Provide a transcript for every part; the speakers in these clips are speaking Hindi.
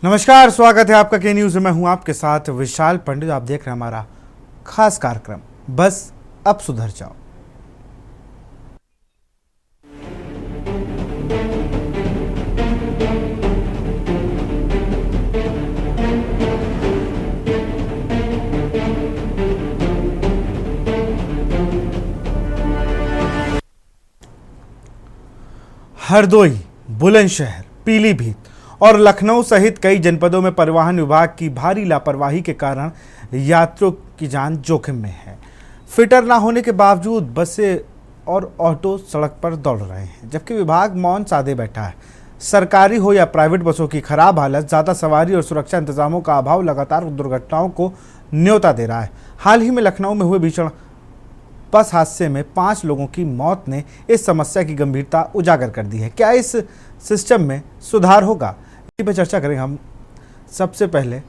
नमस्कार, स्वागत है आपका के न्यूज़ में। मैं हूं आपके साथ विशाल पंडित। आप देख रहे हैं हमारा खास कार्यक्रम बस अब सुधर जाओ। हरदोई, बुलंदशहर, पीलीभीत और लखनऊ सहित कई जनपदों में परिवहन विभाग की भारी लापरवाही के कारण यात्रियों की जान जोखिम में है। फिटर ना होने के बावजूद बसें और ऑटो सड़क पर दौड़ रहे हैं, जबकि विभाग मौन साधे बैठा है। सरकारी हो या प्राइवेट बसों की खराब हालत, ज़्यादा सवारी और सुरक्षा इंतजामों का अभाव लगातार दुर्घटनाओं को न्योता दे रहा है। हाल ही में लखनऊ में हुए भीषण बस हादसे में 5 लोगों की मौत ने इस समस्या की गंभीरता उजागर कर दी है। क्या इस सिस्टम में सुधार होगा, इस पर चर्चा करेंगे हम। सबसे पहले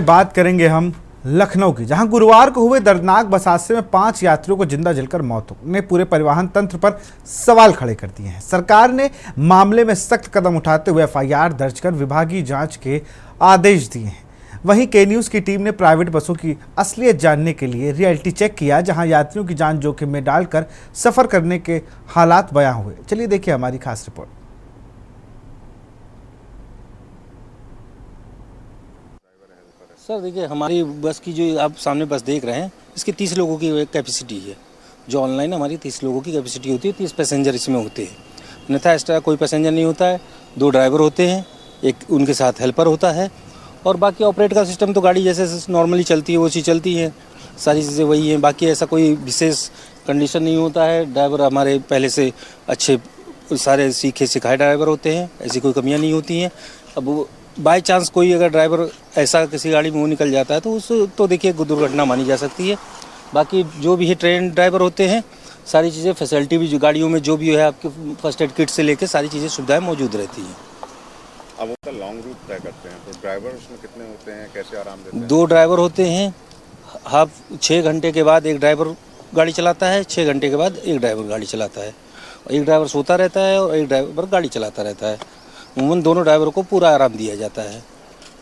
बात करेंगे हम लखनऊ की, जहां गुरुवार को हुए दर्दनाक बस हादसे में 5 यात्रियों को जिंदा जलकर मौत ने पूरे परिवहन तंत्र पर सवाल खड़े कर दिए हैं। सरकार ने मामले में सख्त कदम उठाते हुए FIR दर्ज कर विभागीय जांच के आदेश दिए हैं। वहीं के न्यूज़ की टीम ने प्राइवेट बसों की असलियत जानने के लिए रियलिटी चेक किया, जहां यात्रियों की जान जोखिम में डालकर सफर करने के हालात बयां हुए। चलिए देखिए हमारी खास रिपोर्ट। सर देखिए, हमारी बस की जो आप सामने बस देख रहे हैं, इसकी 30 लोगों की कैपेसिटी है। जो ऑनलाइन हमारी 30 लोगों की कैपेसिटी होती है, 30 पैसेंजर इसमें होते हैं। अन्यथा एक्स्ट्रा कोई पैसेंजर नहीं होता है। 2 ड्राइवर होते हैं, एक उनके साथ हेल्पर होता है, और बाकी ऑपरेट का सिस्टम तो गाड़ी जैसे नॉर्मली चलती है वैसी चलती है, सारी चीज़ें वही हैं। बाकी ऐसा कोई विशेष कंडीशन नहीं होता है। ड्राइवर हमारे पहले से अच्छे सारे सीखे सिखाए ड्राइवर होते हैं, ऐसी कोई कमियाँ नहीं होती हैं। अब बाय चांस कोई अगर ड्राइवर ऐसा किसी गाड़ी में वो निकल जाता है तो उस तो देखिए दुर्घटना मानी जा सकती है। बाकी जो भी है ट्रेन ड्राइवर होते हैं, सारी चीज़ें फैसिलिटी भी जो गाड़ियों में जो भी है आपके फर्स्ट एड किट से लेके सारी चीज़ें सुविधाएं मौजूद रहती हैं। अब वो लॉन्ग रूट तय करते हैं तो ड्राइवर उसमें कितने होते हैं, कैसे आराम देते हैं? 2 ड्राइवर होते हैं। हाफ 6 घंटे के बाद एक ड्राइवर गाड़ी चलाता है, 6 घंटे के बाद एक ड्राइवर गाड़ी चलाता है। एक ड्राइवर सोता रहता है और एक ड्राइवर गाड़ी चलाता रहता है। उन दोनों ड्राइवर को पूरा आराम दिया जाता है।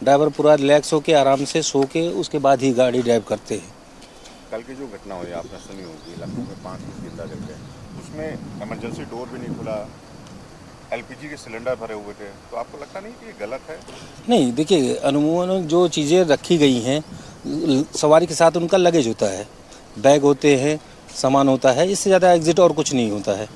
ड्राइवर पूरा रिलैक्स होकर आराम से सो के उसके बाद ही गाड़ी ड्राइव करते हैं। कल की जो घटना हुई आपने सुनी होगी, लखनऊ में 5 लोग जिंदा जल गए, उसमें इमरजेंसी डोर भी नहीं खुला, LPG के सिलेंडर भरे हुए थे, तो आपको लगता नहीं कि ये गलत है? नहीं, देखिए अमूमन जो चीज़ें रखी गई हैं, सवारी के साथ उनका लगेज होता है, बैग होते हैं, सामान होता है, इससे ज़्यादा एग्जिट और कुछ नहीं होता है।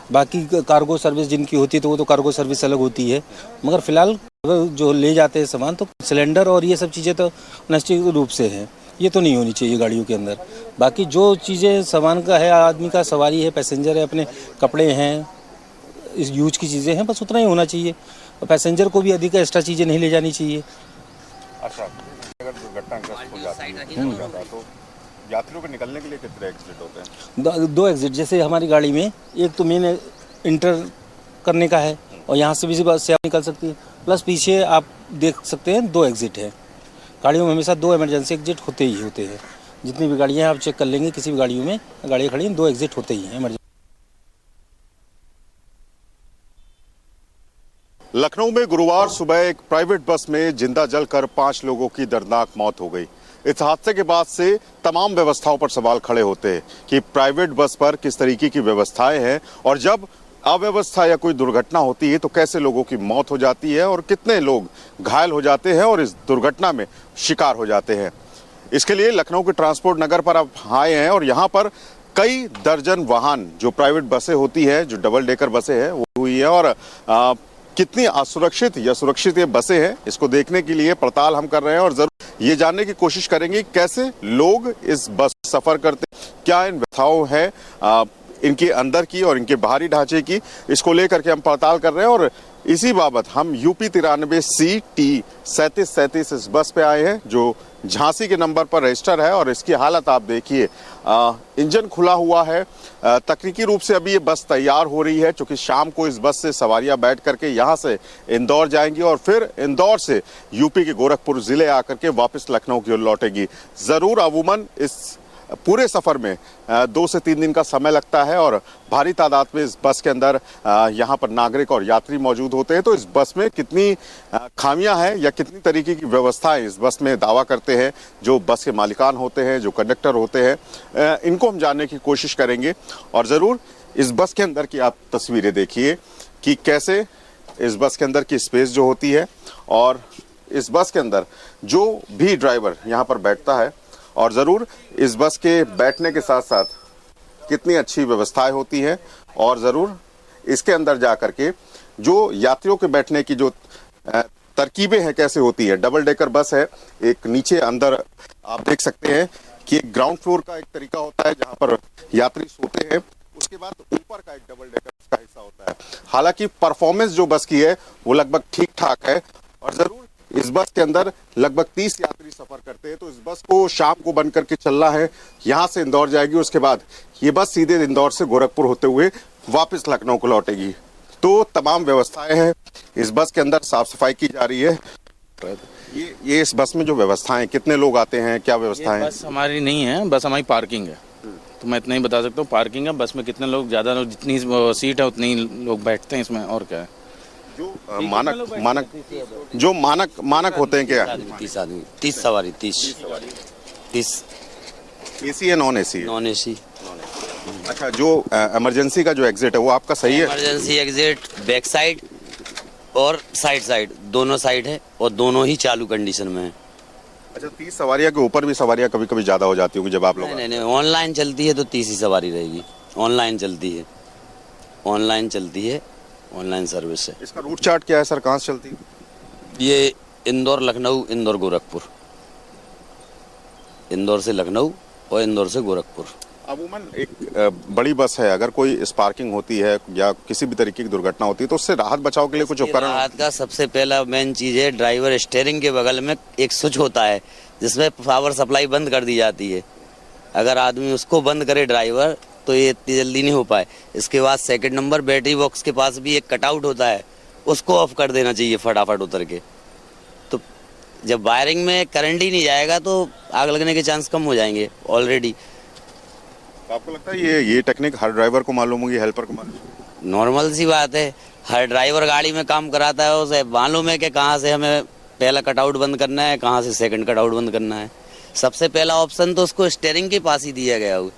बाकी कार्गो सर्विस जिनकी होती है तो वो तो कार्गो सर्विस अलग होती है, मगर फ़िलहाल जो ले जाते हैं सामान तो सिलेंडर और ये सब चीज़ें तो निश्चित रूप से हैं, ये तो नहीं होनी चाहिए गाड़ियों के अंदर। बाकी जो चीज़ें सामान का है, आदमी का सवारी है, पैसेंजर है, अपने कपड़े हैं, इस यूज की चीज़ें हैं, बस उतना ही होना चाहिए। और पैसेंजर को भी अधिक एक्स्ट्रा चीज़ें नहीं ले जानी चाहिए। अच्छा, अगर दुर्घटनाग्रस्त हो जाता है तो यात्रियों को निकलने के लिए कितने एग्जिट होते हैं? 2 एग्जिट, जैसे हमारी गाड़ी में एक तो मेन इंटर करने का है और यहाँ से भी बस से आप निकल सकती है, प्लस पीछे आप देख सकते हैं 2 एग्जिट है। गाड़ियों में हमेशा 2 इमरजेंसी एग्जिट होते ही होते हैं। जितनी भी गाड़ियाँ हैं आप चेक कर लेंगे, किसी भी गाड़ियों में गाड़ियाँ खड़ी हैं 2 एग्जिट होते ही हैं इमरजेंसी। लखनऊ में गुरुवार सुबह एक प्राइवेट बस में जिंदा जलकर 5 लोगों की दर्दनाक मौत हो गई। इस हादसे के बाद से तमाम व्यवस्थाओं पर सवाल खड़े होते हैं कि प्राइवेट बस पर किस तरीके की व्यवस्थाएं हैं, और जब अव्यवस्था या कोई दुर्घटना होती है तो कैसे लोगों की मौत हो जाती है और कितने लोग घायल हो जाते हैं और इस दुर्घटना में शिकार हो जाते हैं। इसके लिए लखनऊ के ट्रांसपोर्ट नगर पर अब आए हैं और यहाँ पर कई दर्जन वाहन जो प्राइवेट बसें होती है, जो डबल डेकर बसें हैं, वो हुई है। और कितनी असुरक्षित या सुरक्षित ये बसें हैं, इसको देखने के लिए पड़ताल हम कर रहे हैं और जरूर ये जानने की कोशिश करेंगे कैसे लोग इस बस सफर करते, क्या इन व्यवस्थाओं है इनके अंदर की और इनके बाहरी ढांचे की, इसको लेकर के हम पड़ताल कर रहे हैं। और इसी बाबत हम UP 93 CT 3737 इस बस पे आए हैं जो झांसी के नंबर पर रजिस्टर है और इसकी हालत आप देखिए, इंजन खुला हुआ है। तकनीकी रूप से अभी ये बस तैयार हो रही है, क्योंकि शाम को इस बस से सवारियां बैठ करके यहाँ से इंदौर जाएंगी और फिर इंदौर से यूपी के गोरखपुर ज़िले आकर के वापस लखनऊ की ओर लौटेगी। ज़रूर अमूमन इस पूरे सफ़र में 2 से 3 दिन का समय लगता है और भारी तादाद में इस बस के अंदर यहाँ पर नागरिक और यात्री मौजूद होते हैं। तो इस बस में कितनी खामियां हैं या कितनी तरीके की व्यवस्थाएं इस बस में दावा करते हैं जो बस के मालिकान होते हैं, जो कंडक्टर होते हैं, इनको हम जानने की कोशिश करेंगे। और ज़रूर इस बस के अंदर की आप तस्वीरें देखिए कि कैसे इस बस के अंदर की स्पेस जो होती है और इस बस के अंदर जो भी ड्राइवर यहाँ पर बैठता है, और ज़रूर इस बस के बैठने के साथ साथ कितनी अच्छी व्यवस्थाएं होती हैं। और ज़रूर इसके अंदर जा कर के जो यात्रियों के बैठने की जो तरकीबें हैं कैसे होती है। डबल डेकर बस है, एक नीचे अंदर आप देख सकते हैं कि एक ग्राउंड फ्लोर का एक तरीका होता है जहां पर यात्री सोते हैं, उसके बाद ऊपर का एक डबल डेकर का हिस्सा होता है। हालांकि परफॉर्मेंस जो बस की है वो लगभग ठीक ठाक है और ज़रूर इस बस के अंदर लगभग 30 यात्री सफर करते हैं। तो इस बस को शाम को बंद करके चलना है, यहाँ से इंदौर जाएगी, उसके बाद ये बस सीधे इंदौर से गोरखपुर होते हुए वापस लखनऊ को लौटेगी। तो तमाम व्यवस्थाएं हैं इस बस के अंदर, साफ सफाई की जा रही है। ये इस बस में जो व्यवस्थाएं, कितने लोग आते हैं, क्या व्यवस्थाएं? बस हमारी नहीं है, बस हमारी पार्किंग है। तो मैं इतना ही बता सकता हूँ, पार्किंग है, बस में कितने लोग, ज़्यादा लोग, जितनी सीट है उतनी लोग बैठते हैं इसमें, और क्या है। जो मानक होते हैं क्या? 30 आदमी, 30 सवारी, 30 एसी है, नॉन एसी? Non AC. अच्छा, जो इमरजेंसी का जो एग्जिट है वो आपका सही है? इमरजेंसी एग्जिट बैक साइड और साइड दोनों साइड है और दोनों ही चालू कंडीशन में है। अच्छा, 30 सवारियां के ऊपर भी सवारियां कभी कभी ज्यादा हो जाती होंगी जब आप लोग? नहीं, ऑनलाइन चलती है तो 30 ही सवारी रहेगी। ऑनलाइन चलती है, ऑनलाइन सर्विस है। इसका रूट चार्ट क्या है सर, कहाँ से चलती है? ये इंदौर लखनऊ, इंदौर गोरखपुर, इंदौर से लखनऊ और इंदौर से गोरखपुर। अमूमन एक बड़ी बस है, अगर कोई स्पार्किंग होती है या किसी भी तरीके की दुर्घटना होती है तो उससे राहत बचाव के लिए कुछ उपकरण? राहत का सबसे पहला मेन चीज है, ड्राइवर स्टीयरिंग के बगल में एक स्विच होता है जिसमें पावर सप्लाई बंद कर दी जाती है। अगर आदमी उसको बंद करे ड्राइवर तो ये इतनी जल्दी नहीं हो पाए। इसके बाद सेकंड नंबर, बैटरी बॉक्स के पास भी एक कटआउट होता है, उसको ऑफ कर देना चाहिए फटाफट उतर के। तो जब वायरिंग में करंट ही नहीं जाएगा तो आग लगने के चांस कम हो जाएंगे ऑलरेडी। आपको लगता है ये टेक्निक हर ड्राइवर को मालूम होगी, हेल्पर को मालूम? नॉर्मल सी बात है, हर ड्राइवर गाड़ी में काम कराता है, उसे मालूम है कि कहाँ से हमें पहला कटआउट बंद करना है, कहाँ से सेकंड कटआउट बंद करना है। सबसे पहला ऑप्शन तो उसको स्टीयरिंग के पास ही दिया गया हो,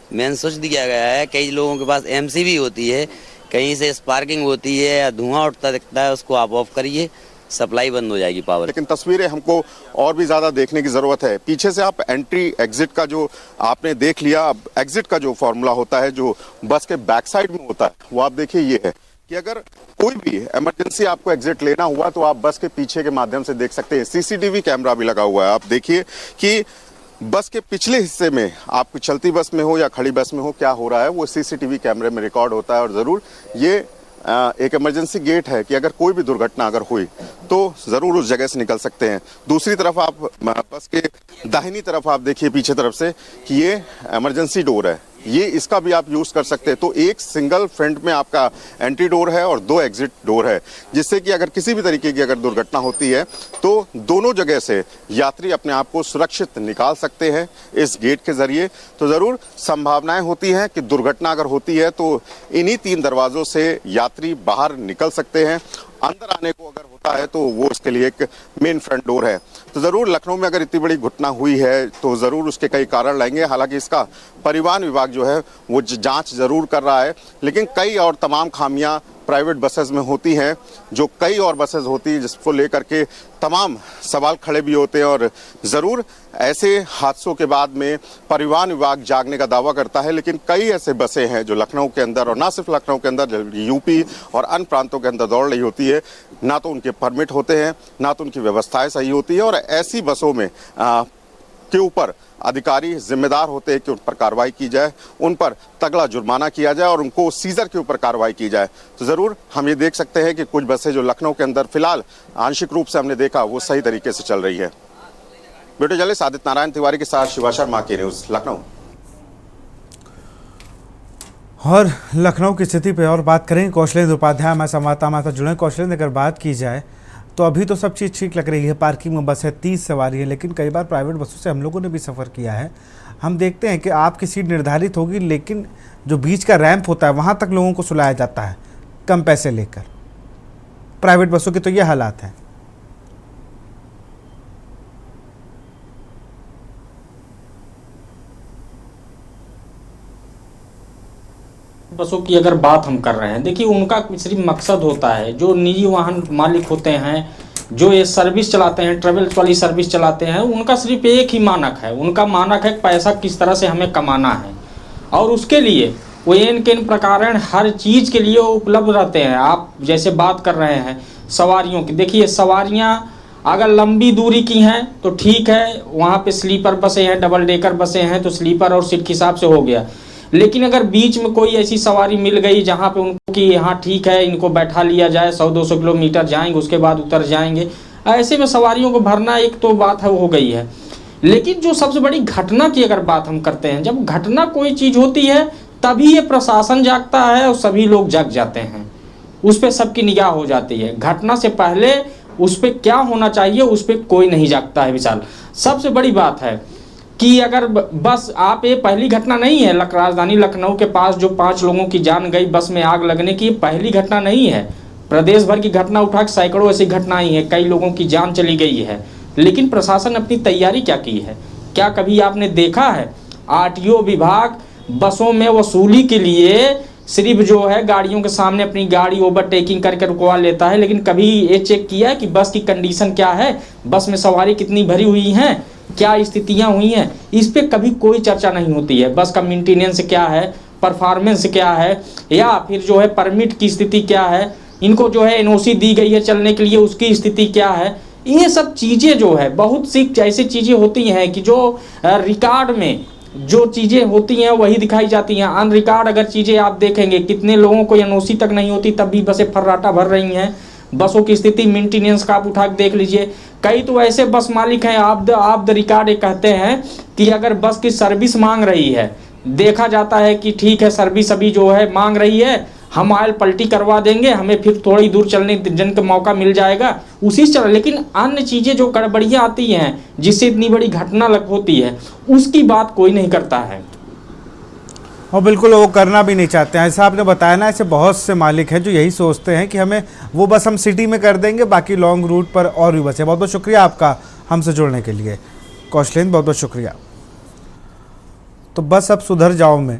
मेन स्विच दिया गया है। कई लोगों के पास एमसीबी होती है, कहीं से स्पार्किंग होती है या धुआं उठता दिखता है, उसको आप ऑफ करिए, सप्लाई बंद हो जाएगी पावर। लेकिन तस्वीरें हमको और भी ज़्यादा देखने की ज़रूरत है। पीछे से आप एंट्री एग्जिट का जो आपने देख लिया, अब एग्जिट का जो फॉर्मूला होता है जो बस के बैक साइड में होता है वो आप देखिए ये है कि अगर कोई भी इमरजेंसी आपको एग्जिट लेना हुआ तो आप बस के पीछे के माध्यम से देख सकते हैं। सीसीटीवी कैमरा भी लगा हुआ है। आप देखिए कि बस के पिछले हिस्से में, आप चलती बस में हो या खड़ी बस में हो, क्या हो रहा है वो सीसीटीवी कैमरे में रिकॉर्ड होता है। और ज़रूर ये एक इमरजेंसी गेट है कि अगर कोई भी दुर्घटना अगर हुई तो ज़रूर उस जगह से निकल सकते हैं। दूसरी तरफ आप बस के दाहिनी तरफ आप देखिए पीछे तरफ से कि ये इमरजेंसी डोर है, ये इसका भी आप यूज़ कर सकते हैं। तो एक सिंगल फ्रंट में आपका एंट्री डोर है और 2 एग्जिट डोर है, जिससे कि अगर किसी भी तरीके की अगर दुर्घटना होती है तो दोनों जगह से यात्री अपने आप को सुरक्षित निकाल सकते हैं इस गेट के ज़रिए। तो ज़रूर संभावनाएं होती हैं कि दुर्घटना अगर होती है तो इन्हीं 3 दरवाज़ों से यात्री बाहर निकल सकते हैं। अंदर आने को अगर होता है तो वो उसके लिए एक मेन फ्रंट डोर है। तो ज़रूर लखनऊ में अगर इतनी बड़ी घटना हुई है तो ज़रूर उसके कई कारण लाएंगे। हालांकि इसका परिवहन विभाग जो है वो जांच ज़रूर कर रहा है, लेकिन कई और तमाम खामियां प्राइवेट बसेस में होती हैं, जो कई और बसेस होती हैं जिसको लेकर के तमाम सवाल खड़े भी होते हैं। और ज़रूर ऐसे हादसों के बाद में परिवहन विभाग जागने का दावा करता है, लेकिन कई ऐसे बसें हैं जो लखनऊ के अंदर और ना सिर्फ लखनऊ के अंदर, यूपी और अन्य प्रांतों के अंदर दौड़ रही होती है। ना तो उनके परमिट होते हैं, ना तो उनकी व्यवस्थाएं सही होती है। और ऐसी बसों में के ऊपर अधिकारी जिम्मेदार होते हैं कि उन पर कार्रवाई की जाए, उन पर तगड़ा जुर्माना किया जाए और उनको सीजर के ऊपर कार्रवाई की जाए। तो ज़रूर हम ये देख सकते हैं कि कुछ बसें जो लखनऊ के अंदर फिलहाल आंशिक रूप से हमने देखा वो सही तरीके से चल रही है। ब्यूटी जर्नलिस्ट आदित्य नारायण तिवारी के साथ शिवा शर्मा के न्यूज लखनऊ। और लखनऊ की स्थिति पे और बात करें, कौशलेंद्र उपाध्याय हमारे संवाददाता हमारे साथ जुड़े। कौशलेंद्र, अगर बात की जाए तो अभी तो सब चीज़ ठीक लग रही है, पार्किंग में बस है, 30 सवारी है, लेकिन कई बार प्राइवेट बसों से हम लोगों ने भी सफ़र किया है। हम देखते हैं कि आपकी सीट निर्धारित होगी, लेकिन जो बीच का रैंप होता है वहाँ तक लोगों को सुलाया जाता है कम पैसे लेकर। प्राइवेट बसों के तो ये हालात हैं। बसों की अगर बात हम कर रहे हैं, देखिए उनका सिर्फ मकसद होता है, जो निजी वाहन मालिक होते हैं, जो ये सर्विस चलाते हैं, ट्रेवल्स वाली सर्विस चलाते हैं, उनका सिर्फ एक ही मानक है। उनका मानक है पैसा किस तरह से हमें कमाना है, और उसके लिए वो इन प्रकार हर चीज़ के लिए उपलब्ध रहते हैं। आप जैसे बात कर रहे हैं सवारियों की, देखिए सवारियाँ अगर लंबी दूरी की हैं तो ठीक है, वहाँ पे स्लीपर बसें हैं, डबल डेकर बसें हैं, तो स्लीपर और सीट के हिसाब से हो गया। लेकिन अगर बीच में कोई ऐसी सवारी मिल गई जहाँ पे उनको कि हाँ ठीक है, इनको बैठा लिया जाए, 100-200 किलोमीटर जाएंगे, उसके बाद उतर जाएंगे, ऐसे में सवारियों को भरना एक तो बात है, हो गई है। लेकिन जो सबसे बड़ी घटना की अगर बात हम करते हैं, जब घटना कोई चीज़ होती है तभी ये प्रशासन जागता है और सभी लोग जग जाते हैं, उस पर सबकी निगाह हो जाती है। घटना से पहले उस पर क्या होना चाहिए उस पर कोई नहीं जागता है। विशाल, सबसे बड़ी बात है कि अगर बस आप, ये पहली घटना नहीं है राजधानी लखनऊ के पास जो 5 लोगों की जान गई बस में आग लगने की, पहली घटना नहीं है। प्रदेश भर की घटना उठा के सैकड़ों ऐसी घटनाएं हैं, कई लोगों की जान चली गई है। लेकिन प्रशासन ने अपनी तैयारी क्या की है? क्या कभी आपने देखा है आरटीओ विभाग बसों में वसूली के लिए सिर्फ जो है गाड़ियों के सामने अपनी गाड़ी ओवरटेकिंग करके रुकवा लेता है, लेकिन कभी ये चेक किया है कि बस की कंडीशन क्या है, बस में सवारी कितनी भरी हुई हैं, क्या स्थितियां हुई हैं? इस पे कभी कोई चर्चा नहीं होती है। बस का मेंटेनेंस क्या है, परफॉर्मेंस क्या है, या फिर जो है परमिट की स्थिति क्या है, इनको जो है एनओसी दी गई है चलने के लिए, उसकी स्थिति क्या है। ये सब चीज़ें जो है, बहुत सी ऐसी चीज़ें होती हैं कि जो रिकॉर्ड में जो चीज़ें होती हैं वही दिखाई जाती हैं। अन रिकॉर्ड अगर चीज़ें आप देखेंगे, कितने लोगों को एनओसी तक नहीं होती तब भी बसें फर्राटा भर रही हैं। बसों की स्थिति मेंटेनेंस का आप उठा के देख लीजिए। कई तो ऐसे बस मालिक हैं, आप द रिकॉर्ड कहते हैं कि अगर बस की सर्विस मांग रही है, देखा जाता है कि ठीक है सर्विस अभी जो है मांग रही है, हम ऑयल पलटी करवा देंगे, हमें फिर थोड़ी दूर चलने जन का मौका मिल जाएगा, उसी से चल। लेकिन अन्य चीज़ें जो गड़बड़ियाँ आती हैं जिससे इतनी बड़ी घटना होती है, उसकी बात कोई नहीं करता है। और बिल्कुल वो करना भी नहीं चाहते हैं। ऐसा आपने बताया ना, ऐसे बहुत से मालिक हैं जो यही सोचते हैं कि हमें वो बस हम सिटी में कर देंगे, बाकी लॉन्ग रूट पर और भी बसें। बहुत बहुत शुक्रिया आपका हमसे जुड़ने के लिए कौशलेंद्र, बहुत बहुत शुक्रिया। तो बस अब सुधर जाओ में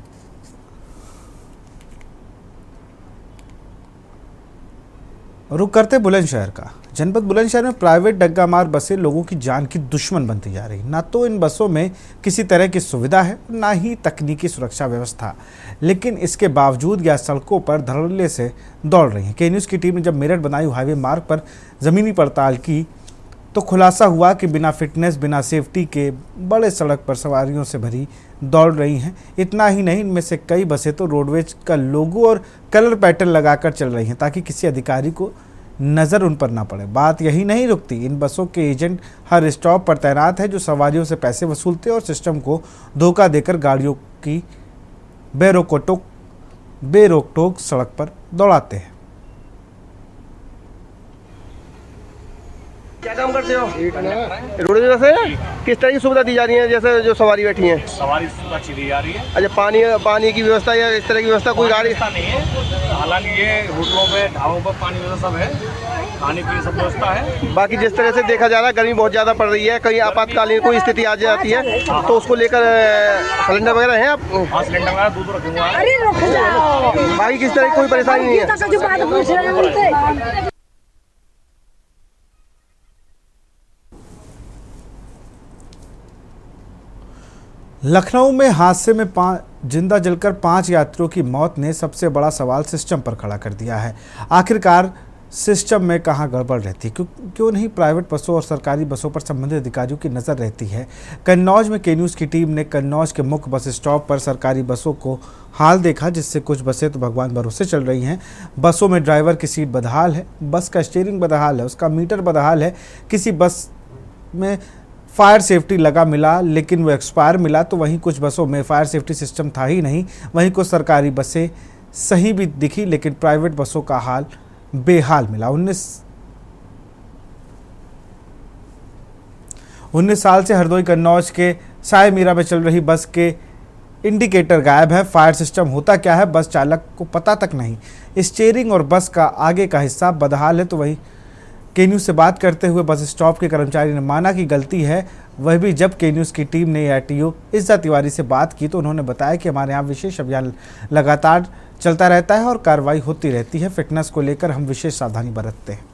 रुक करते बुलंदशहर का। जनपद बुलंदशहर में प्राइवेट डग्गा मार बसें लोगों की जान की दुश्मन बनती जा रही। ना तो इन बसों में किसी तरह की सुविधा है, ना ही तकनीकी सुरक्षा व्यवस्था, लेकिन इसके बावजूद यह सड़कों पर धड़ल्ले से दौड़ रही हैं। के न्यूज़ की टीम ने जब मेरठ बदायूं हाईवे मार्ग पर ज़मीनी पड़ताल की तो खुलासा हुआ कि बिना फिटनेस, बिना सेफ्टी के बड़े सड़क पर सवारियों से भरी दौड़ रही हैं। इतना ही नहीं, इनमें से कई बसें तो रोडवेज का लोगो और कलर पैटर्न लगाकर चल रही हैं ताकि किसी अधिकारी को नज़र उन पर ना पड़े। बात यही नहीं रुकती, इन बसों के एजेंट हर स्टॉप पर तैनात है जो सवारियों से पैसे वसूलते और सिस्टम को धोखा देकर गाड़ियों की बेरोक टोक सड़क पर दौड़ाते हैं। क्या काम करते हो? रोडवेज बस है। किस तरह की सुविधा दी जा रही है, जैसे जो सवारी बैठी है? सवारी सुविधा अच्छी दी जा रही है। अच्छा, पानी की व्यवस्था या इस तरह की व्यवस्था कोई गाड़ी नहीं है? हालांकि ये होटलों पे, ढाबों पर पानी व्यवस्था सब है, खाने की सब व्यवस्था है। बाकी जिस तरह से देखा जा रहा है गर्मी बहुत ज़्यादा पड़ रही है, कहीं आपातकालीन कोई स्थिति आ जाती है तो उसको लेकर सिलेंडर वगैरह है आप? हाँ, सिलेंडर वगैरह दूध रखे हुआ है। बाकी किस तरह की कोई परेशानी नहीं है? लखनऊ में हादसे में जिंदा जलकर 5 यात्रियों की मौत ने सबसे बड़ा सवाल सिस्टम पर खड़ा कर दिया है। आखिरकार सिस्टम में कहां गड़बड़ रहती, क्यों नहीं प्राइवेट बसों और सरकारी बसों पर संबंधित अधिकारियों की नज़र रहती है। कन्नौज में के न्यूज़ की टीम ने कन्नौज के मुख्य बस स्टॉप पर सरकारी बसों को हाल देखा, जिससे कुछ बसें तो भगवान भरोसे चल रही हैं। बसों में ड्राइवर की सीट बदहाल है, बस का स्टीयरिंग बदहाल है, उसका मीटर बदहाल है, किसी बस में फायर सेफ्टी लगा मिला, लेकिन वो एक्सपायर मिला। तो वहीं कुछ बसों में फायर सेफ्टी सिस्टम था ही नहीं। वहीं कुछ सरकारी बसें सही भी दिखी, लेकिन प्राइवेट बसों का हाल बेहाल मिला। 19 साल से हरदोई कन्नौज के साय मीरा में चल रही बस के इंडिकेटर गायब है। फायर सिस्टम होता क्या है बस चालक को पता तक नहीं। स्टीयरिंग और बस का आगे का हिस्सा बदहाल है। तो वहीं के न्यूज़ से बात करते हुए बस स्टॉप के कर्मचारी ने माना कि गलती है। वह भी जब के न्यूज़ की टीम ने ARTO इज्जत तिवारी से बात की तो उन्होंने बताया कि हमारे यहाँ विशेष अभियान लगातार चलता रहता है और कार्रवाई होती रहती है। फिटनेस को लेकर हम विशेष सावधानी बरतते हैं।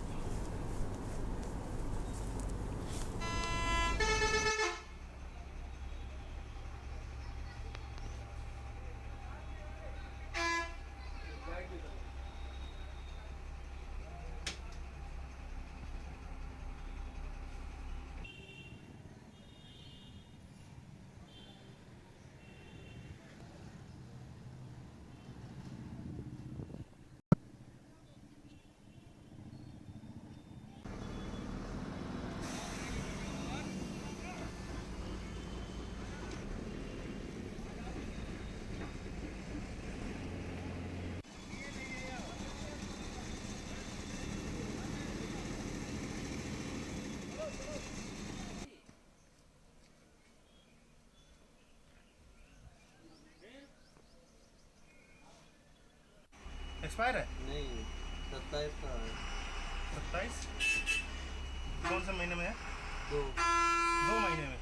एक्सपायर है? नहीं, 27 का है। 27? कौन से महीने में है? 2 महीने में।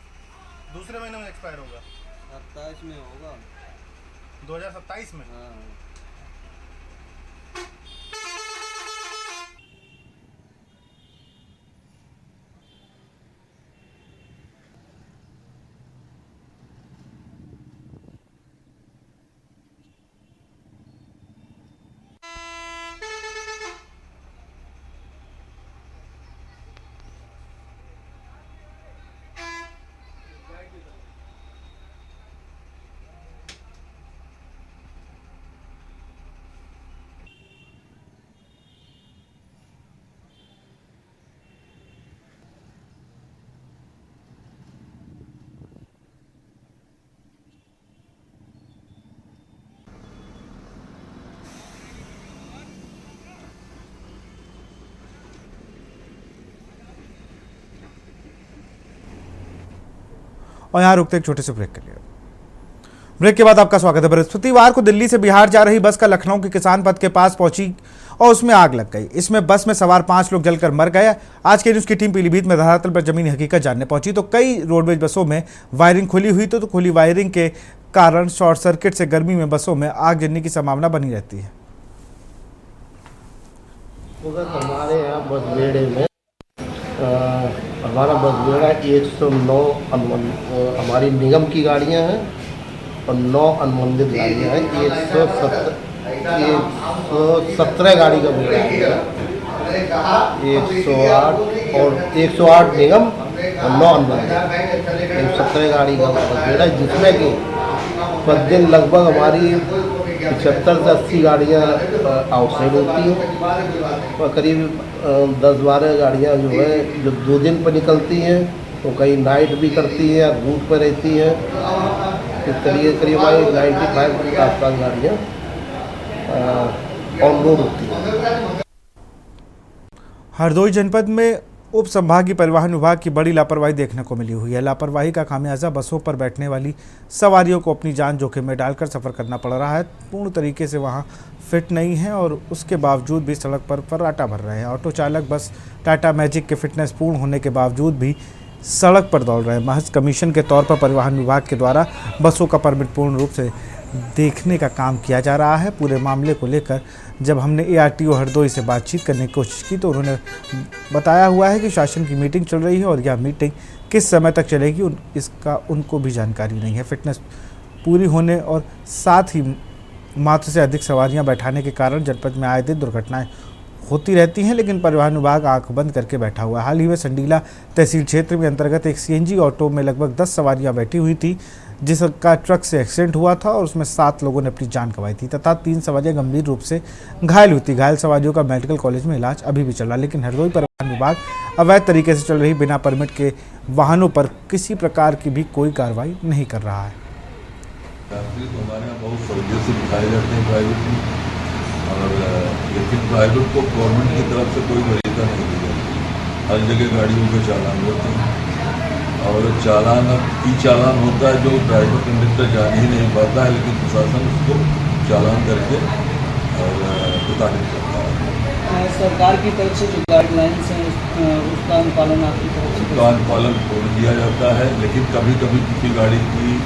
दूसरे महीने में एक्सपायर होगा? 27 में होगा। 2027 में? हाँ। और यहाँ रुकते एक छोटे से ब्रेक के लिए। ब्रेक के बाद आपका स्वागत है। बृहस्पतिवार को दिल्ली से बिहार जा रही बस का लखनऊ के किसान पथ के पास पहुंची और उसमें आग लग गई। इसमें बस में सवार 5 लोग जलकर मर गए। आज के न्यूज़ की टीम पीलीभीत में धरातल पर जमीनी हकीकत जानने पहुंची तो कई रोडवेज बसों में वायरिंग खुली हुई तो खुली वायरिंग के कारण शॉर्ट सर्किट से गर्मी में बसों में आग लगने की संभावना बनी रहती है। हमारे यहाँ बस बेड़े में हमारा बस बेड़ा 109 हमारी निगम की गाड़ियाँ हैं और 9 अनुबंधित गाड़ियाँ हैं। 117 गाड़ी का बेड़ा है। 108 और 108 निगम और 9 अनुबंधित, 117 गाड़ी का बेड़ा है, जिसमें कि प्रतिदिन लगभग हमारी 75 से 80 गाड़ियाँ आउटसाइड होती हैं और करीब 10-12 गाड़ियाँ जो है जो 2 दिन पर निकलती हैं तो कई नाइट भी करती हैं, रूट पर रहती हैं। इस तरीके करीब हमारी 95 के आसपास गाड़ियाँ ऑन रोड होती हैं। हरदोई जनपद में उप संभागीय परिवहन विभाग की बड़ी लापरवाही देखने को मिली हुई है। लापरवाही का खामियाजा बसों पर बैठने वाली सवारियों को अपनी जान जोखिम में डालकर सफ़र करना पड़ रहा है। पूर्ण तरीके से वहां फिट नहीं है और उसके बावजूद भी सड़क पर फर्राटा भर रहे हैं। ऑटो चालक बस टाटा मैजिक के फिटनेस पूर्ण होने के बावजूद भी सड़क पर दौड़ रहे हैं। महज कमीशन के तौर पर परिवहन विभाग के द्वारा बसों का परमिट पूर्ण रूप से देखने का काम किया जा रहा है। पूरे मामले को लेकर जब हमने ARTO हरदोई से बातचीत करने की कोशिश की तो उन्होंने बताया हुआ है कि शासन की मीटिंग चल रही है और यह मीटिंग किस समय तक चलेगी इसका उनको भी जानकारी नहीं है। फिटनेस पूरी होने और साथ ही मात्र से अधिक सवारियां बैठाने के कारण जनपद में आए दिन दुर्घटनाएं होती रहती हैं, लेकिन परिवहन विभाग आंख बंद करके बैठा हुआ है। हाल ही में संडीला तहसील क्षेत्र में अंतर्गत एक CNG ऑटो में लगभग 10 सवारियां बैठी हुई थी जिसका ट्रक से एक्सीडेंट हुआ था और उसमें 7 लोगों ने अपनी जान गंवाई थी तथा 3 सवारियां गंभीर रूप से घायल हुई थी। घायल सवारियों का मेडिकल कॉलेज में इलाज अभी भी चल रहा, लेकिन हरदोई परिवहन विभाग अवैध तरीके से चल रही बिना परमिट के वाहनों पर किसी प्रकार की भी कोई कार्रवाई नहीं कर रहा है। यात्री तो हमारे यहाँ बहुत सवलियत से दिखाए जाते हैं प्राइवेट में, और लेकिन प्राइवेट को गवर्नमेंट की तरफ से कोई वरीयता नहीं दी जाती। हर जगह गाड़ियों के चालान होते हैं, और चालान अब ई चालान होता है जो ड्राइवर कंडक्टर जान ही नहीं पाता है, लेकिन प्रशासन उसको चालान करके और प्रताड़ित करता है। सरकार की तरफ से जो गाइडलाइंस हैं उसका अनुपालन आपकी तरफ से? उसका अनुपालन पूर्ण किया जाता है, लेकिन कभी कभी किसी गाड़ी की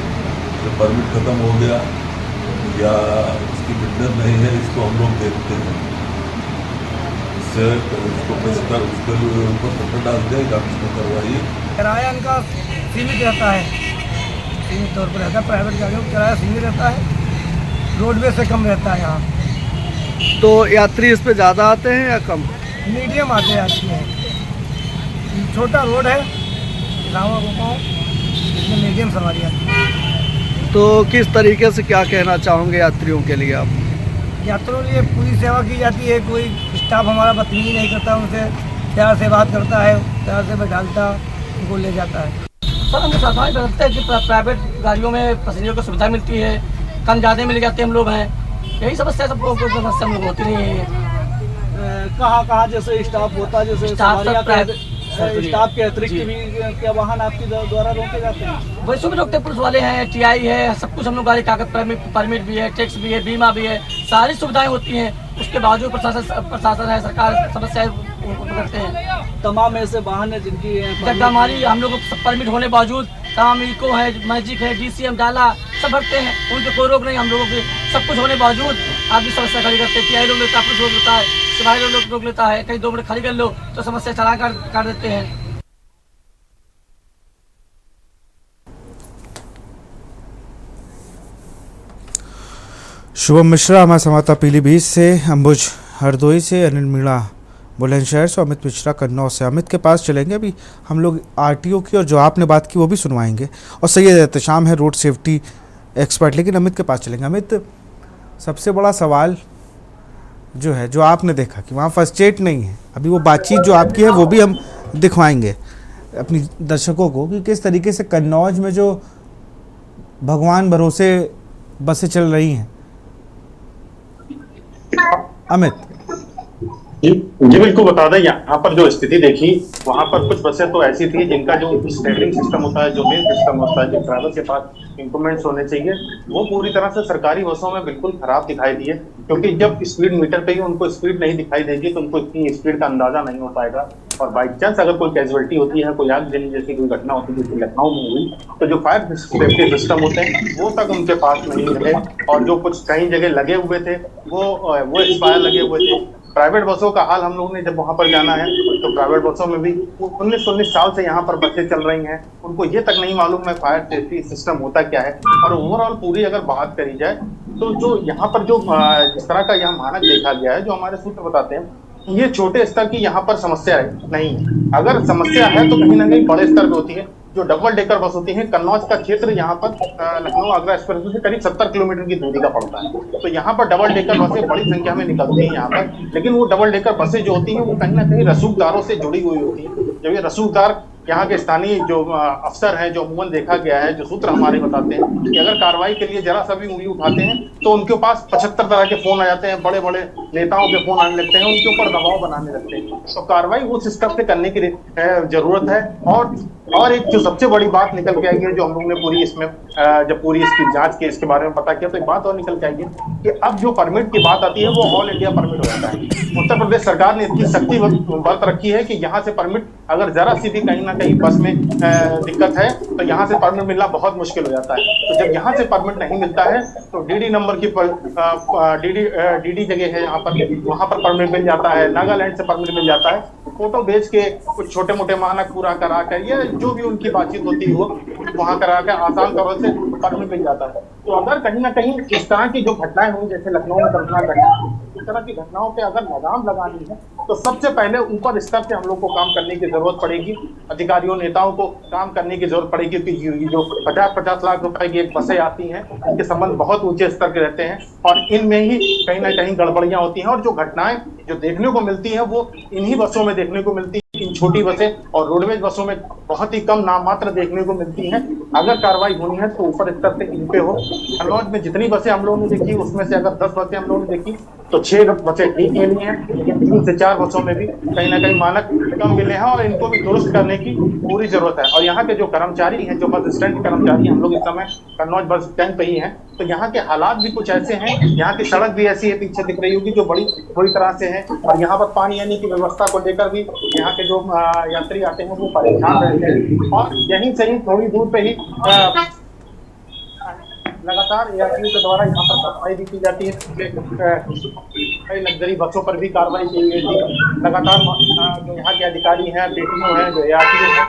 परमिट ख़त्म हो गया या उसकी फिटनेस नहीं है, इसको हम लोग देखते हैं, इससे उसको प्रेस उसके ऊपर पकड़ डालते हैं, आप इसको करवाइए। किराया इनका सीमित रहता है, सीमित तौर पर रहता है। प्राइवेट गाड़ियों का किराया सीमित रहता है, रोडवे से कम रहता है यहाँ। तो यात्री इस पे ज़्यादा आते हैं या कम? मीडियम आते हैं। छोटा रोड है रामा गोपाओं, इसमें मीडियम सवारी आती है। तो किस तरीके से क्या कहना चाहोगे यात्रियों के लिए आप? यात्रियों के लिए पूरी सेवा की जाती है, कोई स्टाफ हमारा बदतमीजी नहीं करता, उनसे प्यार से बात करता है, प्यार से बैठाता, उनको ले जाता है। सर हम सावधानी बरतते हैं कि प्राइवेट गाड़ियों में पैसेंजर को सुविधा मिलती है, कम ज़्यादा मिल जाते हैं हम लोग हैं, यही समस्या सब लोगों को समस्या हम लोग होती नहीं है। कहाँ जैसे स्टाफ होता है, जैसे स्टाफ के अतिरिक्त भी क्या वाहन आपके द्वारा रोके जाते हैं? वैसे भी रोकते पुलिस वाले हैं, टीआई है, सब कुछ हम लोग गाड़ी कागज परमिट भी है, टैक्स भी है, बीमा भी है, सारी सुविधाएं होती हैं, उसके बावजूद प्रशासन है, सरकार समस्याएं करते हैं। तमाम ऐसे वाहन है जिनकी जब हमारी हम लोग परमिट होने बावजूद तमाम इको है, मैजिक है, DCM डाला सब भरते हैं, उनके कोई रोक नहीं। हम लोगों के सब कुछ होने बावजूद आदमी समस्या खड़ी करते हैं, टीआई रोक लेता है, पुलिस रोक लेता है, सिपाही लोग रोक लेता है, कहीं 2 मिनट खाली कर लो तो समस्या चला कर देते हैं। शुभम मिश्रा हमारे संवाददाता पीलीभीत से, अंबुज हरदोई से, अनिल मीणा बुलंदशहर से, अमित मिश्रा कन्नौज से। अमित के पास चलेंगे, अभी हम लोग RTO की और जो आपने बात की वो भी सुनवाएंगे, और सैयद एहतशाम है रोड सेफ्टी एक्सपर्ट, लेकिन अमित के पास चलेंगे। अमित, सबसे बड़ा सवाल जो है, जो आपने देखा कि वहाँ फर्स्ट एड नहीं है, अभी वो बातचीत जो आपकी है वो भी हम दिखवाएंगे अपनी दर्शकों को कि किस तरीके से कन्नौज में जो भगवान भरोसे बसें चल रही हैं। अमित जी बिल्कुल बता दें, यहाँ पर जो स्थिति देखी वहाँ पर कुछ बसें तो ऐसी थी जिनका जो स्टैंडिंग सिस्टम होता है, जो मेन सिस्टम होता है, जो ड्राइवर के पास इंप्रूवमेंट्स होने चाहिए, वो पूरी तरह से सरकारी बसों में बिल्कुल खराब दिखाई दिए, क्योंकि जब स्पीड मीटर पे ही उनको स्पीड नहीं दिखाई देगी तो उनको इतनी स्पीड का अंदाजा नहीं हो पाएगा, और बाई चांस अगर कोई कैजुअलिटी होती है, कोई आगजनी जैसी कोई घटना होती है जैसे लखनऊ में हुई, तो जो फायर सेफ्टी सिस्टम होते हैं वो तक उनके पास नहीं रहे, और जो कुछ कई जगह लगे हुए थे वो एक्सपायर लगे हुए थे। प्राइवेट बसों का हाल हम लोगों ने जब वहां पर जाना है तो प्राइवेट बसों में भी 19 साल से यहाँ पर बसें चल रही हैं, उनको ये तक नहीं मालूम है फायर सेफ्टी सिस्टम होता क्या है। और ओवरऑल पूरी अगर बात करी जाए तो जो यहाँ पर जो जिस तरह का यहाँ मानक देखा गया है, जो हमारे सूत्र बताते हैं, ये छोटे स्तर की यहाँ पर समस्या है नहीं, अगर समस्या है तो कहीं ना कहीं बड़े स्तर पे होती है। जो डबल डेकर बस होती है, कन्नौज का क्षेत्र यहाँ पर लखनऊ आगरा एक्सप्रेस से करीब 70 किलोमीटर की दूरी का पड़ता है, तो यहाँ पर डबल डेकर बसें बड़ी संख्या में निकलती हैं यहाँ पर, लेकिन वो डबल डेकर बसें जो होती हैं वो कहीं ना कहीं रसूखदारों से जुड़ी हुई होती हैं। जब ये रसूखदार यहाँ के स्थानीय जो अफसर हैं, जो अमूमन देखा गया है, जो सूत्र हमारे बताते हैं कि अगर कार्रवाई के लिए जरा सा भी उंगली उठाते हैं तो उनके पास 75 तरह के फोन आ जाते हैं, बड़े बड़े नेताओं के फोन आने लगते हैं, उनके ऊपर दबाव बनाने लगते हैं। तो कार्रवाई उस स्तर से करने की जरूरत है। और एक जो सबसे बड़ी बात निकल के आई है, जो हम लोग ने पूरी इसमें जब पूरी इसकी जांच के इसके बारे में पता किया, तो एक बात और निकल के आई है कि अब जो परमिट की बात आती है वो ऑल इंडिया परमिट हो जाता है। उत्तर प्रदेश सरकार ने इतनी सख्ती बरत रखी है कि यहाँ से परमिट अगर जरा सी भी कहीं ना कहीं बस में दिक्कत है तो यहाँ से परमिट मिलना बहुत मुश्किल हो जाता है। तो जब यहाँ से परमिट नहीं मिलता है तो DD नंबर की DD जगह है यहाँ पर, वहाँ पर परमिट मिल जाता है, नागालैंड से परमिट मिल जाता है, फोटो भेज के कुछ छोटे मोटे मानक पूरा करा कर, ये जो भी उनकी बातचीत होती है वो वहाँ करा कर आसान तौर से परमिट मिल जाता है। तो अगर कहीं ना कहीं इस तरह की जो घटनाएं हुई, जैसे लखनऊ में घटना घटी, इस तरह की घटनाओं पे अगर लगाम लगानी है तो सबसे पहले ऊपर स्तर से हम लोग को काम करने की जरूरत पड़ेगी, अधिकारियों नेताओं को काम करने की जरूरत पड़ेगी, क्योंकि जो 50-50 लाख रुपए की एक बसें आती हैं, इनके संबंध बहुत ऊंचे स्तर के रहते हैं और इनमें ही कहीं ना कहीं गड़बड़ियां होती हैं, और जो घटनाएं जो देखने को मिलती हैं वो इन्हीं बसों में देखने को मिलती है। इन छोटी बसें और रोडवेज बसों में बहुत ही कम नाम मात्र देखने को मिलती हैं। अगर कार्रवाई होनी है तो ऊपर स्तर से इन पे हो। कन्नौज में जितनी बसें हम लोगों ने देखी उसमें से अगर 10 बसें हम लोगों ने देखी तो 6 बसें ठीक मिली हैं, लेकिन 3 से 4 बसों में भी कहीं ना कहीं मानक कम मिले हैं और इनको भी दुरुस्त करने की पूरी जरूरत है। और यहाँ के जो कर्मचारी हैं, जो बस स्टैंड के कर्मचारी, हम लोग इस समय कन्नौज बस स्टैंड पे ही हैं, तो यहाँ के हालात भी कुछ ऐसे हैं। यहाँ की सड़क भी ऐसी है, पीछे दिख रही होगी, जो बड़ी बुरी तरह से है। और यहाँ पर पानी आने की व्यवस्था को लेकर भी यहाँ के जो यात्री आते हैं वो परेशान रहते हैं। और यहीं से ही थोड़ी दूर पे ही लगातार यात्रियों के द्वारा यहाँ पर कार्रवाई भी की जाती है। कई लग्जरी बसों पर भी कार्रवाई की गई थी। लगातार जो यहाँ के अधिकारी हैं, बेटियों हैं, जो यात्री हैं,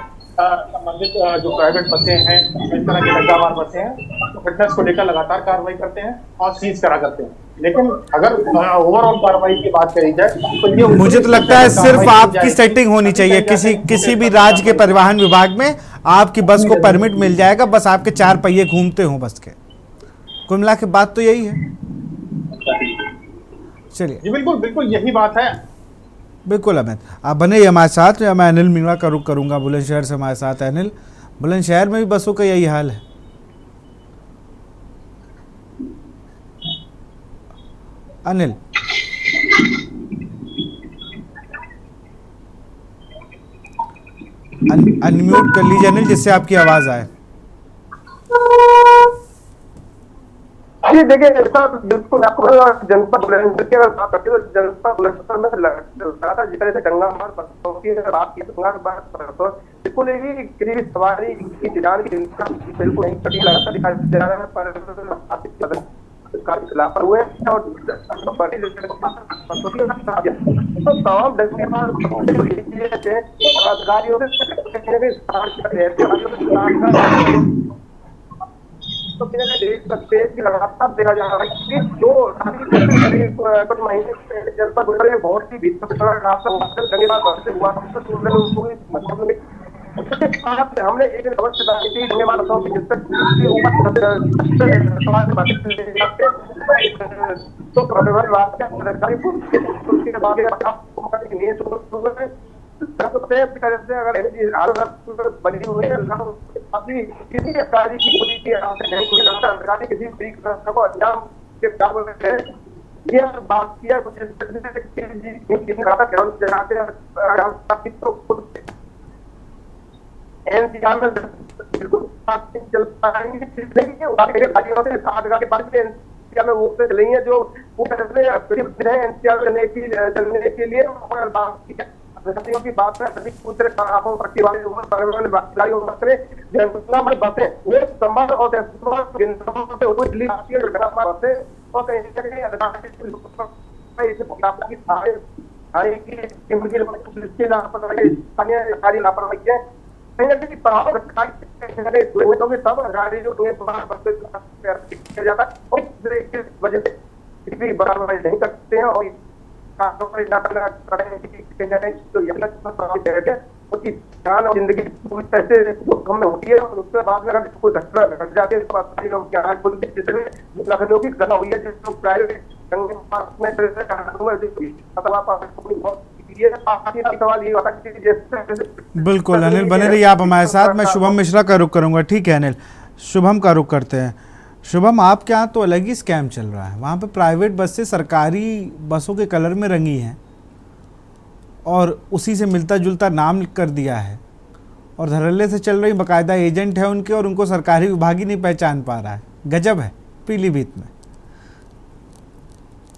संबंधित जो प्राइवेट बसें हैं, इस तरह की डब्बावार बसें हैं, तो फिटनेस को लेकर लगातार कार्रवाई करते हैं और सीज करा करते हैं। लेकिन अगर ओवरऑल कार्रवाई की बात करी जाए तो ये मुझे तो लगता है सिर्फ आपकी सेटिंग होनी चाहिए। किसी भी राज्य के परिवहन विभाग में आपकी बस को परमिट मिल जाएगा, बस आपके 4 पहिए घूमते हों बस के। कुल मिला के बात तो यही है। चलिए जी बिल्कुल बिल्कुल यही बात है। बिल्कुल अमित, आप बने हमारे साथ। मैं अनिल मीणा का रुख करूंगा बुलंदशहर से। हमारे साथ अनिल, बुलंदशहर में भी बसों का यही हाल है। अनिल अनम्यूट कर लीजिए अनिल, जिससे आपकी आवाज आए। जी देखिए, ऐसा बिल्कुल आपको जनपद बुलंदशहर की अगर बात करते हैं तो जनपद बुलंदशहर में लगातार जिस तरह से गंगा मार्ग बसों की अगर बात की तो बिल्कुल ही करीब सवारी की जान की बिल्कुल नहीं कटी लगातार दिखाई दे रहा है। पर लापरवाही हुए और तमाम अधिकारियों तो देख सकते हैं कि लगातार देखा जा रहा है कि जो कुछ महीने जनपद में बहुत ही हमने एक अवस्था अगर बनी हुई है अभी किसी अधिकारी की किसी को अंजाम के है। यह बात किया एनसीआर में बिल्कुल चल पाएंगे में वो चल रही है जो एनसीआर चलने के लिए की बात है। सभी बसें वो संभव और दिल्ली आती है बसें और कहीं ना कहीं लापरवाही है। तब गाड़ी जो जाता है वजह से बराबर नहीं करते हैं और जिंदगी होती है और उसके बाद में अगर कोई घटना घट जाती है लखनऊ की घटना हुई है जो प्राइवेट बिल्कुल अनिल बने रहिए आप हमारे साथ। मैं शुभम मिश्रा का रुख करूंगा। ठीक है अनिल, शुभम का रुख करते हैं। शुभम, आपके यहाँ तो अलग ही स्कैम चल रहा है। वहाँ पे प्राइवेट बसें सरकारी बसों के कलर में रंगी हैं और उसी से मिलता जुलता नाम कर दिया है और धड़ल्ले से चल रही, बाकायदा एजेंट है उनके और उनको सरकारी विभाग ही नहीं पहचान पा रहा है। गजब है पीलीभीत में।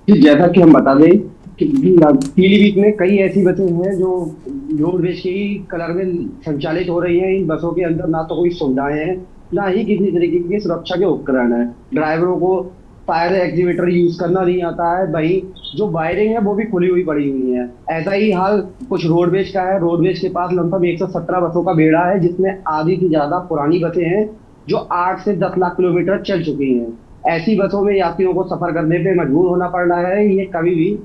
जैसा कि हम बता दें कि पीलीभीत में कई ऐसी बसें हैं जो रोडवेज के ही कलर में संचालित हो रही हैं। इन बसों के अंदर ना तो कोई सुविधाएं हैं, ना ही किसी तरीके की सुरक्षा के उपकरण है। ड्राइवरों को फायर एक्टिवेटर यूज करना नहीं आता है। वही जो वायरिंग है वो भी खुली हुई पड़ी हुई है। ऐसा ही हाल कुछ रोडवेज का है। रोडवेज के पास लगभग 117 बसों का बेड़ा है, जिसमें आधी से ज्यादा पुरानी बसें हैं जो 8 से 10 लाख किलोमीटर चल चुकी हैं। ऐसी बसों में यात्रियों को सफर करने पे मजबूर होना पड़ रहा है। ये कभी भी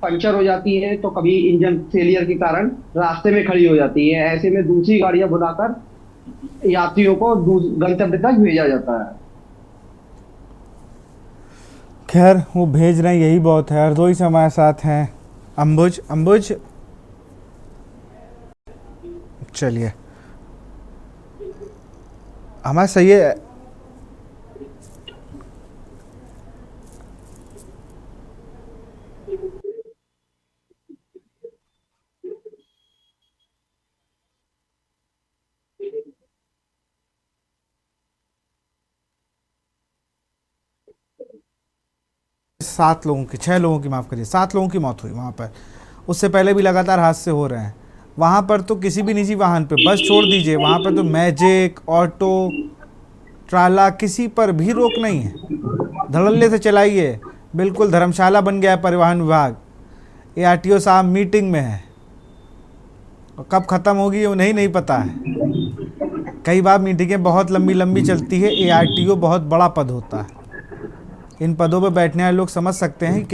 पंचर हो जाती है तो कभी इंजन फेलियर के कारण रास्ते में खड़ी हो जाती है। ऐसे में दूसरी गाड़ियां बुलाकर यात्रियों को गंतव्य तक भेजा जाता है। खैर वो भेज रहे हैं यही बहुत है। हरदोई से हमारे साथ हैं अंबुज। अंबुज, चलिए, हमारा सही है। सात लोगों की, 6 लोगों की, माफ़ करिए, 7 लोगों की मौत हुई वहाँ पर। उससे पहले भी लगातार हादसे हो रहे हैं वहाँ पर। तो किसी भी निजी वाहन पे, बस छोड़ दीजिए, वहाँ पर तो मैजिक, ऑटो, ट्राला, किसी पर भी रोक नहीं है। धड़ल्ले से चलाइए। बिल्कुल धर्मशाला बन गया है परिवहन विभाग। ARTO साहब मीटिंग में है और कब ख़त्म होगी वो नहीं पता है। कई बार मीटिंगें बहुत लंबी लंबी चलती है। ARTO बहुत बड़ा पद होता है। इन पदों पर बैठने वाले लोग समझ सकते हैं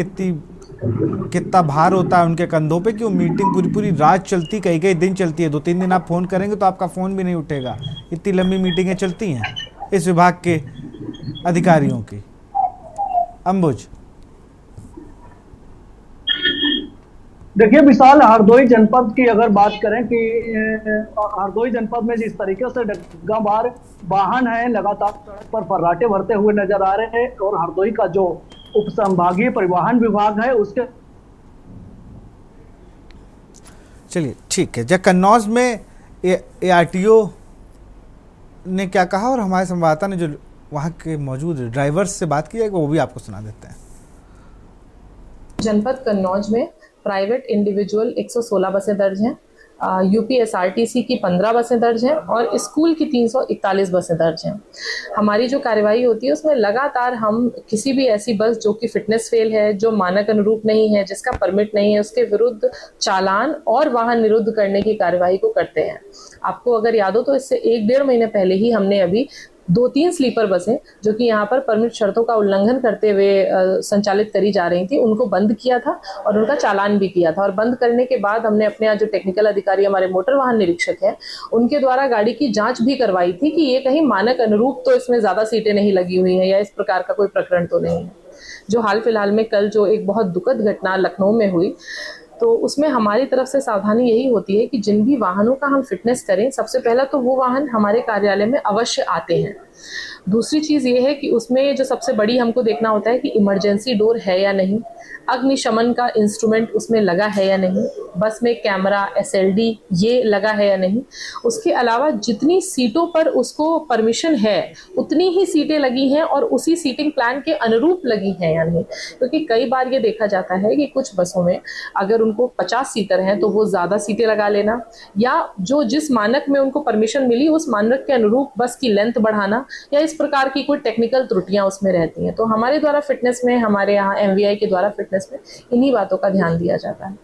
कितना भार होता है उनके कंधों पे, कि वो मीटिंग पूरी रात चलती, कई दिन चलती है। 2-3 दिन आप फ़ोन करेंगे तो आपका फ़ोन भी नहीं उठेगा, इतनी लंबी मीटिंगें चलती हैं इस विभाग के अधिकारियों की। अंबुज, देखिए विशाल, हरदोई जनपद की अगर बात करें कि हरदोई जनपद में जिस तरीके से डग्गामार वाहन है लगातार सड़क पर फर्राटे भरते हुए नजर आ रहे हैं, और हरदोई का जो उप संभागीय परिवहन विभाग है उसके, चलिए ठीक है। जब कन्नौज में ARTO ने क्या कहा और हमारे संवाददाता ने जो वहाँ के मौजूद ड्राइवर्स से बात की है वो भी आपको सुना देते हैं। जनपद कन्नौज में प्राइवेट इंडिविजुअल 116 बसें दर्ज हैं, UPSRTC की 15 बसें दर्ज हैं और स्कूल की 341 बसें दर्ज हैं। हमारी जो कार्यवाही होती है उसमें लगातार हम किसी भी ऐसी बस जो कि फिटनेस फेल है, जो मानक अनुरूप नहीं है, जिसका परमिट नहीं है, उसके विरुद्ध चालान और वाहन निरुद्ध करने की कार्यवाही को करते हैं। आपको अगर याद हो तो इससे 1-1.5 महीने पहले ही हमने अभी 2-3 स्लीपर बसें जो कि यहाँ पर परमिट शर्तों का उल्लंघन करते हुए संचालित करी जा रही थी, उनको बंद किया था और उनका चालान भी किया था। और बंद करने के बाद हमने अपने यहाँ जो टेक्निकल अधिकारी हमारे मोटर वाहन निरीक्षक हैं उनके द्वारा गाड़ी की जांच भी करवाई थी कि ये कहीं मानक अनुरूप तो इसमें ज़्यादा सीटें नहीं लगी हुई हैं या इस प्रकार का कोई प्रकरण तो नहीं है। जो हाल फिलहाल में कल जो एक बहुत दुखद घटना लखनऊ में हुई, तो उसमें हमारी तरफ से सावधानी यही होती है कि जिन भी वाहनों का हम फिटनेस करें, सबसे पहला तो वो वाहन हमारे कार्यालय में अवश्य आते हैं। दूसरी चीज़ ये है कि उसमें जो सबसे बड़ी हमको देखना होता है कि इमरजेंसी डोर है या नहीं, अग्निशमन का इंस्ट्रूमेंट उसमें लगा है या नहीं, बस में कैमरा, SLD ये लगा है या नहीं। उसके अलावा जितनी सीटों पर उसको परमिशन है उतनी ही सीटें लगी हैं और उसी सीटिंग प्लान के अनुरूप लगी हैं या नहीं। क्योंकि कई बार ये देखा जाता है कि कुछ बसों में अगर उनको 50 सीटर हैं तो वो ज़्यादा सीटें लगा लेना, या जो जिस मानक में उनको परमिशन मिली उस मानक के अनुरूप बस की लेंथ बढ़ाना, या इस प्रकार की कोई टेक्निकल त्रुटियां उसमें रहती हैं। तो हमारे द्वारा फिटनेस में, हमारे यहाँ MVI के द्वारा फिटनेस में इन्हीं बातों का ध्यान दिया जाता है।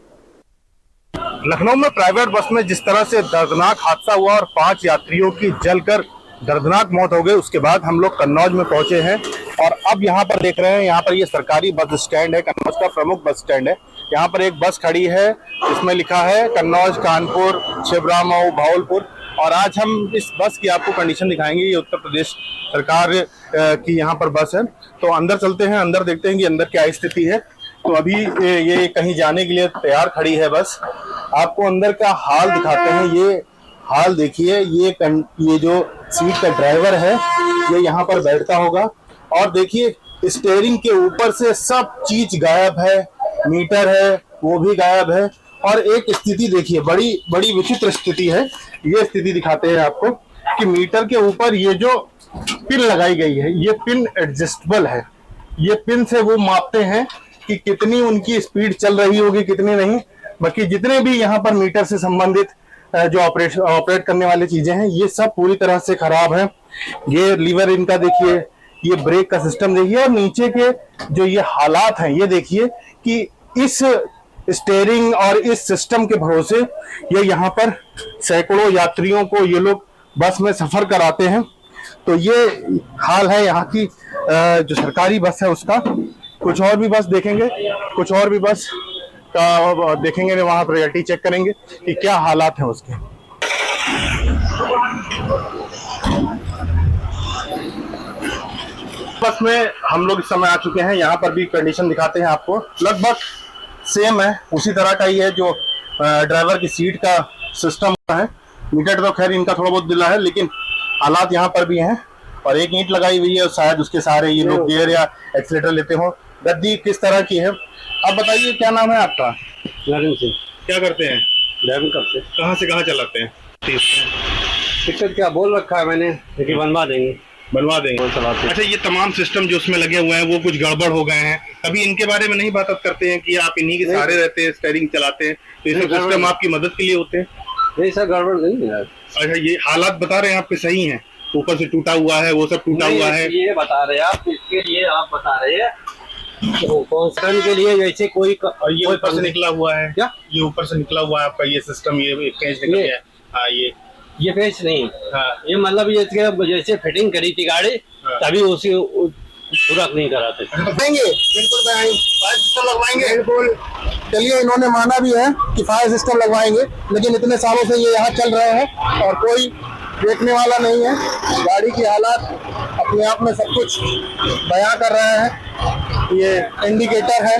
लखनऊ में प्राइवेट बस में जिस तरह से दर्दनाक हादसा हुआ और 5 यात्रियों की जलकर दर्दनाक मौत हो गई, उसके बाद हम लोग कन्नौज में पहुंचे हैं और अब यहाँ पर देख रहे हैं, यहाँ पर ये सरकारी बस स्टैंड है, कन्नौज का प्रमुख बस स्टैंड है। यहाँ पर एक बस खड़ी है जिसमें लिखा है कन्नौज, कानपुर, छिबरामऊ, भावलपुर। और आज हम इस बस की आपको कंडीशन दिखाएंगे। ये उत्तर प्रदेश सरकार की यहाँ पर बस है। तो अंदर चलते हैं, अंदर देखते हैं कि अंदर क्या स्थिति है। तो अभी ये कहीं जाने के लिए तैयार खड़ी है बस। आपको अंदर का हाल दिखाते हैं। ये हाल देखिए, ये जो सीट का ड्राइवर है ये यहाँ पर बैठता होगा और देखिए स्टीयरिंग के ऊपर से सब चीज गायब है, मीटर है वो भी गायब है। और एक स्थिति देखिए, बड़ी विचित्र स्थिति है। ये स्थिति दिखाते हैं आपको कि मीटर के ऊपर ये जो पिन लगाई गई है, ये पिन एडजस्टेबल है। ये पिन से वो मापते हैं कि कितनी उनकी स्पीड चल रही होगी, कितनी नहीं। बाकी जितने भी यहाँ पर मीटर से संबंधित जो ऑपरेट करने वाली चीजें हैं, ये सब पूरी तरह से खराब है। ये लीवर इनका देखिए, ये ब्रेक का सिस्टम देखिए, और नीचे के जो ये हालात हैं ये देखिए कि इस स्टीयरिंग और इस सिस्टम के भरोसे ये यहाँ पर सैकड़ों यात्रियों को ये लोग बस में सफर कराते हैं। तो ये हाल है यहाँ की जो सरकारी बस है उसका। कुछ और भी बस देखेंगे, कुछ और भी बस का देखेंगे, वहां पर रियलिटी चेक करेंगे कि क्या हालात हैं उसके। बस में हम लोग इस समय आ चुके हैं। यहाँ पर भी कंडीशन दिखाते हैं आपको, लगभग सेम है, उसी तरह का ही है जो ड्राइवर की सीट का सिस्टम है। मीटर तो खैर इनका थोड़ा बहुत दिला है, लेकिन हालात यहाँ पर भी हैं। और एक ईंट लगाई हुई है और शायद उसके सहारे ये लोग गियर या एक्सीलेटर लेते हो। गद्दी किस तरह की है? आप बताइए, क्या नाम है आपका? नरेंद्र सिंह। क्या करते हैं? ड्राइविंग करते हैं। कहाँ से कहाँ चलाते हैं? टिकट क्या बोल रखा है मैंने, लेकिन बनवा देंगे। चलाते। अच्छा, ये तमाम सिस्टम जो उसमें लगे हुए हैं वो कुछ गड़बड़ हो गए हैं, कभी इनके बारे में नहीं बात करते हैं कि आप इन्हीं के सहारे रहते हैं, स्टीयरिंग चलाते हैं, तो ये सिस्टम आपकी मदद के लिए होते हैं? नहीं सर, गड़बड़ नहीं है। अच्छा, ये हालात बता रहे हैं आपके सही हैं? ऊपर से टूटा हुआ है, वो सब टूटा हुआ है, ये बता रहे हैं आप, इसके लिए आप बता रहे हैं कॉन्स्टेंट के लिए जैसे कोई और ये ऊपर से निकला हुआ है क्या? ये ऊपर से निकला हुआ है आपका ये सिस्टम, ये पेंच निकल गया है। हाँ, ये पेंच नहीं। हाँ, ये मतलब जैसे फिटिंग करी थी गाड़ी, तभी उसी पूरा नहीं कराते। बिल्कुल फायर सिस्टम लगवाएंगे, बिल्कुल। चलिए, इन्होंने माना भी है कि फायर सिस्टम लगवाएंगे, लेकिन इतने सालों से ये यहाँ चल रहे हैं और कोई देखने वाला नहीं है। गाड़ी की हालात अपने आप में सब कुछ बयां कर रहे हैं। ये इंडिकेटर है,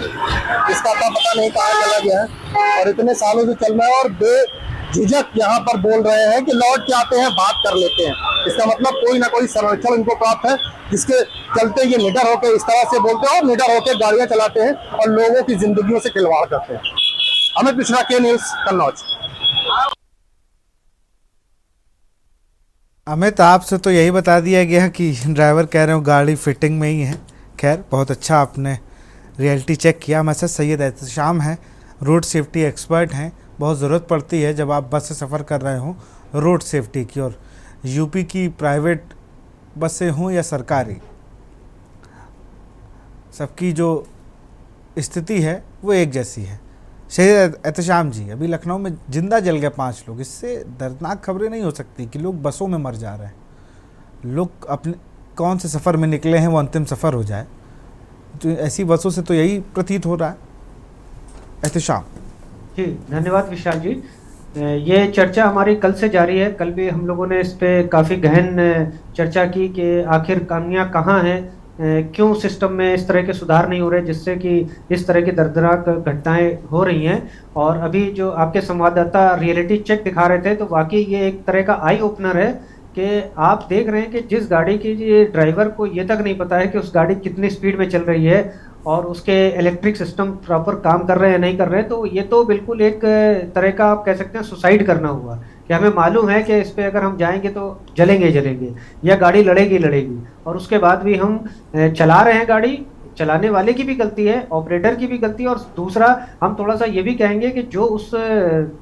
इसका पता नहीं कहाँ चला गया है, और इतने सालों से चल रहा है और बेझिझक यहाँ पर बोल रहे हैं कि लौट के आते हैं, बात कर लेते हैं। इसका मतलब कोई ना कोई संरक्षण इनको प्राप्त है, जिसके चलते ये निडर होकर इस तरह से बोलते हैं और निडर होकर गाड़ियां चलाते हैं और लोगों की जिंदगियों से खिलवाड़ करते हैं। अमित मिश्रा, के न्यूज़, कन्नौज। अमित, आपसे तो यही बता दिया गया कि ड्राइवर कह रहे हो गाड़ी फिटिंग में ही है। खैर, बहुत अच्छा आपने रियलिटी चेक किया। मैसेज सैयद एहतशाम है, रोड सेफ्टी एक्सपर्ट हैं। बहुत ज़रूरत पड़ती है जब आप बस से सफ़र कर रहे हो रोड सेफ्टी की, और यूपी की प्राइवेट बसें हों या सरकारी, सबकी जो स्थिति है वो एक जैसी है। सैयद एहतशाम जी, अभी लखनऊ में जिंदा जल गए 5 लोग। इससे दर्दनाक खबरें नहीं हो सकती कि लोग बसों में मर जा रहे हैं। लोग अपने कौन से सफ़र में निकले हैं वो अंतिम सफ़र हो जाए, तो ऐसी बसों से तो यही प्रतीत हो रहा है। एहतशाम जी, धन्यवाद विशाल जी। ये चर्चा हमारी कल से जारी है। कल भी हम लोगों ने इस पर काफ़ी गहन चर्चा की कि आखिर खामियां कहाँ हैं, क्यों सिस्टम में इस तरह के सुधार नहीं हो रहे जिससे कि इस तरह की दर्दनाक घटनाएं हो रही हैं। और अभी जो आपके संवाददाता रियलिटी चेक दिखा रहे थे, तो वाकई ये एक तरह का आई ओपनर है कि आप देख रहे हैं कि जिस गाड़ी की ये ड्राइवर को ये तक नहीं पता है कि उस गाड़ी कितनी स्पीड में चल रही है और उसके इलेक्ट्रिक सिस्टम प्रॉपर काम कर रहे हैं नहीं कर रहे हैं, तो ये तो बिल्कुल एक तरह का आप कह सकते हैं सुसाइड करना हुआ कि हमें मालूम है कि इस पे अगर हम जाएंगे तो जलेंगे या गाड़ी लड़ेगी, और उसके बाद भी हम चला रहे हैं गाड़ी। चलाने वाले की भी गलती है, ऑपरेटर की भी गलती है, और दूसरा हम थोड़ा सा ये भी कहेंगे कि जो उस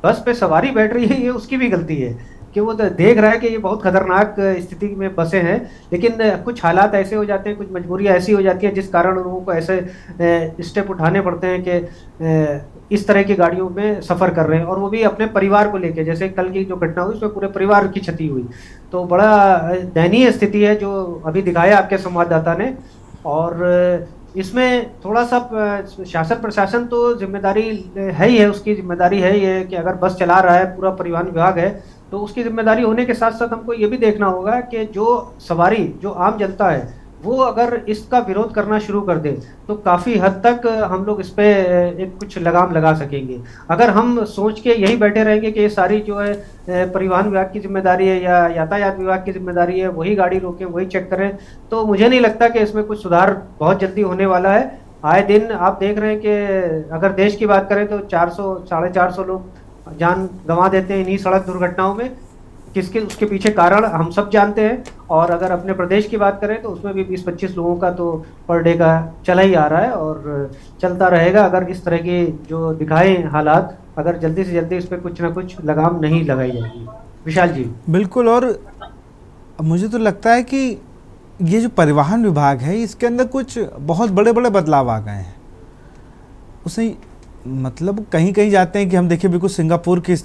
बस पे सवारी बैठ रही है ये उसकी भी गलती है कि वो देख रहा है कि ये बहुत खतरनाक स्थिति में बसें हैं, लेकिन कुछ हालात ऐसे हो जाते हैं, कुछ मजबूरियां ऐसी हो जाती है जिस कारण लोगों को ऐसे स्टेप उठाने पड़ते हैं कि इस तरह की गाड़ियों में सफ़र कर रहे हैं, और वो भी अपने परिवार को लेके। जैसे कल की जो घटना हुई उसमें पूरे परिवार की क्षति हुई, तो बड़ा दयनीय स्थिति है जो अभी दिखाया आपके संवाददाता ने। और इसमें थोड़ा सा शासन प्रशासन तो जिम्मेदारी है ही है, उसकी जिम्मेदारी है ये कि अगर बस चला रहा है पूरा परिवहन विभाग है, तो उसकी जिम्मेदारी होने के साथ साथ हमको ये भी देखना होगा कि जो सवारी, जो आम जनता है, वो अगर इसका विरोध करना शुरू कर दे तो काफ़ी हद तक हम लोग इस पर एक कुछ लगाम लगा सकेंगे। अगर हम सोच के यही बैठे रहेंगे कि ये सारी जो है परिवहन विभाग की जिम्मेदारी है या यातायात विभाग की जिम्मेदारी है, वही गाड़ी रोकें, वही चेक करें, तो मुझे नहीं लगता कि इसमें कुछ सुधार बहुत जल्दी होने वाला है। आए दिन आप देख रहे हैं कि अगर देश की बात करें तो 400-450 लोग जान गंवा देते हैं इन्हीं सड़क दुर्घटनाओं में। किसके उसके पीछे कारण हम सब जानते हैं। और अगर अपने प्रदेश की बात करें तो उसमें भी 20-25 लोगों का तो पर डे का चला ही आ रहा है और चलता रहेगा, अगर इस तरह की जो दिखाए हालात, अगर जल्दी से जल्दी इस पर कुछ ना कुछ लगाम नहीं लगाई जाएगी। विशाल जी बिल्कुल। और मुझे तो लगता है कि ये जो परिवहन विभाग है इसके अंदर कुछ बहुत बड़े बड़े बदलाव आ गए हैं। उसे मतलब कहीं कहीं जाते हैं कि हम देखिए बिल्कुल सिंगापुर की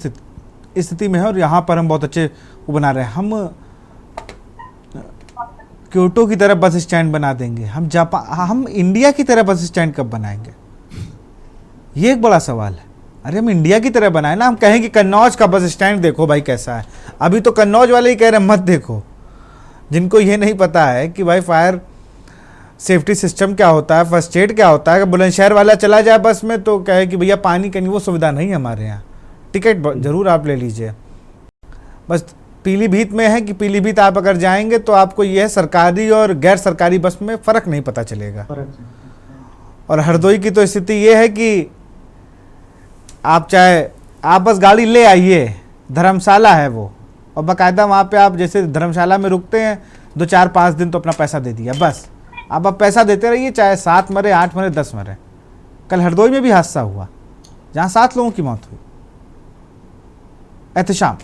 स्थिति में है और यहाँ पर हम बहुत अच्छे वो बना रहे हैं। हम क्योटो की तरह बस स्टैंड बना देंगे, हम इंडिया की तरह बस स्टैंड कब बनाएंगे, ये एक बड़ा सवाल है। अरे हम इंडिया की तरह बनाए ना, हम कहें कि कन्नौज का बस स्टैंड देखो भाई कैसा है। अभी तो कन्नौज वाले ही कह रहे हैं मत देखो, जिनको ये नहीं पता है कि भाई फायर सेफ्टी सिस्टम क्या होता है, फर्स्ट एड क्या होता है। अगर बुलंदशहर वाला चला जाए बस में तो कहे कि भैया पानी की वो सुविधा नहीं है हमारे यहाँ, टिकट जरूर आप ले लीजिए। बस पीलीभीत में है कि पीलीभीत आप अगर जाएंगे तो आपको यह सरकारी और गैर सरकारी बस में फ़र्क नहीं पता चलेगा। और हरदोई की तो स्थिति ये है कि आप बस गाड़ी ले आइए, धर्मशाला है वो, और बाकायदा वहाँ पे आप जैसे धर्मशाला में रुकते हैं 2-4-5 दिन तो अपना पैसा दे दिया, बस अब आप पैसा देते रहिए, चाहे 7 मरे 8 मरे 10 मरे। कल हरदोई में भी हादसा हुआ जहाँ 7 लोगों की मौत हुई। एहतशाम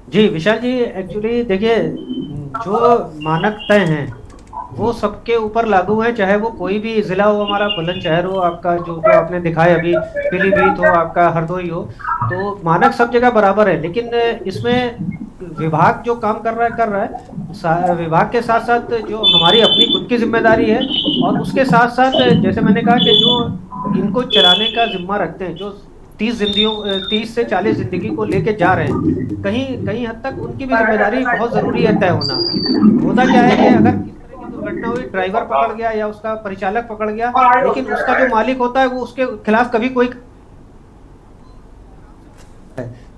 जी विशाल जी, एक्चुअली देखिए जो मानक तय हैं वो सबके ऊपर लागू है, चाहे वो कोई भी जिला हो, हमारा बुलंदशहर हो, आपका जो आपने दिखाया अभी पीलीभीत हो, आपका हरदोई हो, तो मानक सब जगह बराबर है। लेकिन इसमें विभाग जो काम कर रहा है विभाग के साथ साथ जो हमारी अपनी खुद की जिम्मेदारी है, और उसके साथ साथ जैसे मैंने कहा कि जो इनको चलाने का जिम्मा रखते हैं, जो 30 से 40 जिंदगी को लेके जा रहे हैं, कहीं हद तक उनकी भी जिम्मेदारी बहुत जरूरी है तय होना। होता क्या है कि अगर दुर्घटना हुई, ड्राइवर पकड़ गया या उसका परिचालक पकड़ गया, लेकिन उसका जो मालिक होता है वो उसके खिलाफ कभी कोई,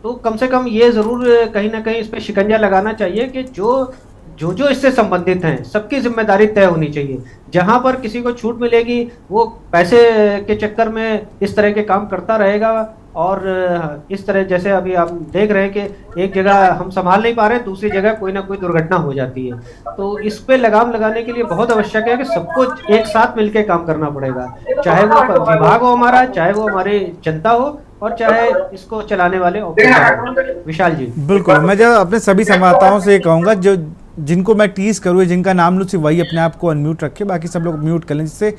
तो कम से कम ये जरूर कहीं ना कहीं इस पे शिकंजा लगाना चाहिए कि जो इससे संबंधित हैं सबकी जिम्मेदारी तय होनी चाहिए। जहां पर किसी को छूट मिलेगी वो पैसे के चक्कर में इस तरह के काम करता रहेगा, और इस तरह जैसे अभी आप देख रहे हैं कि एक जगह हम संभाल नहीं पा रहे, दूसरी जगह कोई ना कोई दुर्घटना हो जाती है। तो इस पे लगाम लगाने के लिए बहुत आवश्यक है कि सबको एक साथ मिलकर काम करना पड़ेगा, चाहे वो विभाग हो हमारा, चाहे वो हमारी जनता हो, और चाहे इसको चलाने वाले ऑपरेटर। विशाल जी बिल्कुल, मैं जब अपने सभी संवाददाताओं से ये कहूँगा जो जिनको मैं टीज करूँ, जिनका नाम लूँ, सिर्फ वही अपने आप को अनम्यूट रखे, बाकी सब लोग म्यूट कर लें जिससे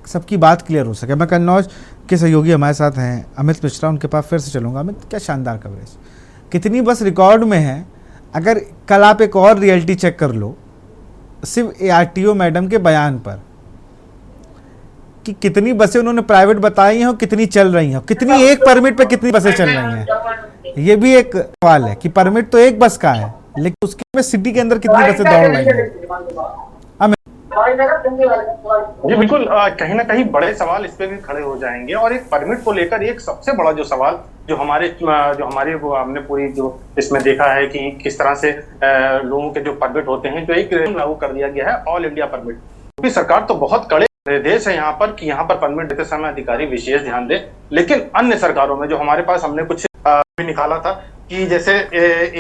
सबकी बात क्लियर हो सके। मैं कन्नौज के सहयोगी हमारे साथ हैं अमित मिश्रा, उनके पास फिर से चलूँगा। अमित, क्या शानदार कवरेज, कितनी बस रिकॉर्ड में है। अगर कल आप एक और रियलिटी चेक कर लो सिर्फ ARTO मैडम के बयान पर कि कितनी बसें उन्होंने प्राइवेट बताई हैं और कितनी चल रही हैं, कितनी एक परमिट पे कितनी बसें चल रही हैं, ये भी एक सवाल है कि परमिट तो एक बस का है लेकिन उसके में सिटी के अंदर कितनी बसें दौड़ रही हैं। जी बिल्कुल, कहीं ना कहीं बड़े सवाल इस पे भी खड़े हो जाएंगे। और एक परमिट को लेकर एक सबसे बड़ा जो सवाल जो हमारे वो हमने पूरी जो इसमें देखा है कि किस तरह से लोगों के जो परमिट होते हैं, जो एक लागू कर दिया गया है ऑल इंडिया परमिट, क्योंकि सरकार तो बहुत कड़े निर्देश है यहाँ पर कि यहाँ पर परमिट देते समय अधिकारी विशेष ध्यान दे। लेकिन अन्य सरकारों में जो हमारे पास हमने कुछ भी निकाला था कि जैसे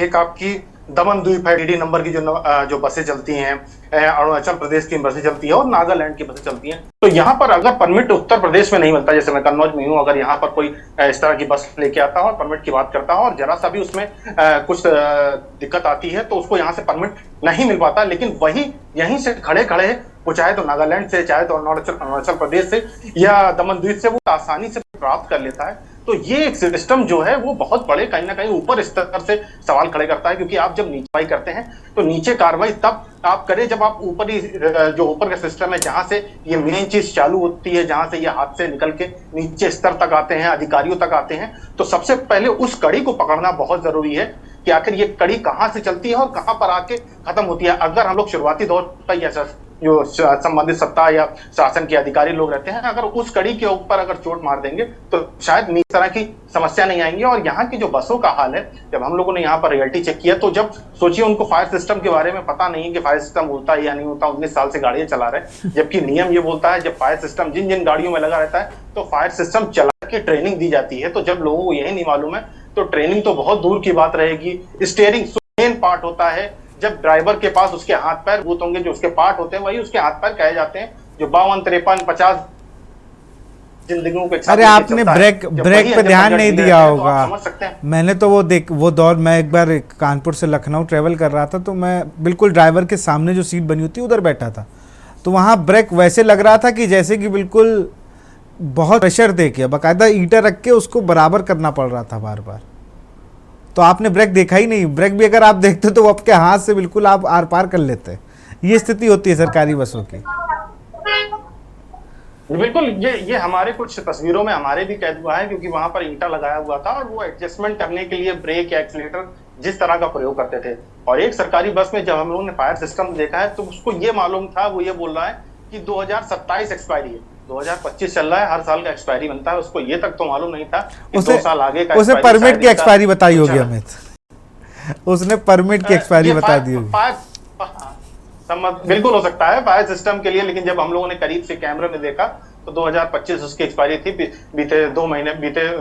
एक आपकी दमन द्वीप है, DD नंबर की जो बसें चलती हैं, अरुणाचल प्रदेश की बसें चलती है और नागालैंड की बसें चलती हैं। तो यहाँ पर अगर परमिट उत्तर प्रदेश में नहीं मिलता, जैसे मैं कन्नौज में हूँ, अगर यहाँ पर कोई इस तरह की बस लेके आता है और परमिट की बात करता है और जरा सा भी उसमें कुछ दिक्कत आती है तो उसको यहाँ से परमिट नहीं मिल पाता। लेकिन वही यहीं से खड़े खड़े वो चाहे तो नागालैंड से, चाहे तो अरुणाचल प्रदेश से या दमन द्वीप से वो आसानी से प्राप्त कर लेता है। तो ये एक सिस्टम जो है वो बहुत बड़े कहीं ना कहीं ऊपर स्तर से सवाल खड़े करता है, क्योंकि आप जब नीचे कार्रवाई करते हैं तो नीचे कार्रवाई तब आप करें जब आप ऊपरी जो ऊपर का सिस्टम है, जहां से ये मेन चीज चालू होती है, जहां से ये हाथ से निकल के नीचे स्तर तक आते हैं, अधिकारियों तक आते हैं, तो सबसे पहले उस कड़ी को पकड़ना बहुत जरूरी है कि आखिर ये कड़ी कहाँ से चलती है और कहाँ पर आके खत्म होती है। अगर हम लोग शुरुआती दौर पर ऐसा जो संबंधित सत्ता या शासन के अधिकारी लोग रहते हैं, अगर उस कड़ी के ऊपर अगर चोट मार देंगे तो शायद इस तरह की समस्या नहीं आएंगी। और यहाँ की जो बसों का हाल है, जब हम लोगों ने यहाँ पर रियलिटी चेक किया तो जब सोचिए उनको फायर सिस्टम के बारे में पता नहीं है कि फायर सिस्टम होता है या नहीं होता, 19 साल से गाड़ियां चला रहे, जबकि नियम ये बोलता है जब फायर सिस्टम जिन गाड़ियों में लगा रहता है तो फायर सिस्टम चला के ट्रेनिंग दी जाती है। तो जब लोगों को यही नहीं मालूम है तो ट्रेनिंग तो बहुत दूर की बात रहेगी। स्टीयरिंग मेन पार्ट होता है, जब ड्राइवर के पास उसके हाथ पैर भूत होंगे, जो उसके पार्ट होते हैं वही उसके हाथ पैर कहे जाते हैं, जो 52, 53, 50 जिंदगियों के। अरे आपने ब्रेक पे ध्यान नहीं दिया होगा। मैंने तो वो दौर, मैं एक बार कानपुर से लखनऊ ट्रेवल कर रहा था तो मैं बिल्कुल ड्राइवर के सामने जो सीट बनी होती है उधर बैठा था, तो वहाँ ब्रेक वैसे लग रहा था कि जैसे कि बिल्कुल बहुत प्रेशर दे के बाकायदा ईंटा रख के उसको बराबर करना पड़ रहा था बार बार। तो आपने ब्रेक देखा ही नहीं, ब्रेक भी अगर आप देखते तो आपके हाथ से बिल्कुल आप आर पार कर लेते। ये स्थिति होती है सरकारी बसों की। बिल्कुल, ये हमारे कुछ तस्वीरों में हमारे भी कैद हुआ है, क्योंकि वहां पर ईंटा लगाया हुआ था और वो एडजस्टमेंट करने के लिए ब्रेक या एक्सीलरेटर जिस तरह का प्रयोग करते थे। और एक सरकारी बस में जब हम लोगों ने फायर सिस्टम देखा है तो उसको ये मालूम था, वो ये बोल रहा है कि 2027 एक्सपायरी है, 2025 चल रहा है, हर साल का एक्सपायरी बनता है, उसको ये तक तो मालूम नहीं था कि 2 साल आगे का। उसे परमिट की एक्सपायरी बताई होगी अमित। उसने परमिट की एक्सपायरी बता दी होगी। बिल्कुल हो सकता है फायर सिस्टम के लिए, लेकिन जब हम लोगों ने करीब से कैमरे में देखा तो 2025 उसकी एक्सपायरी थी। बीते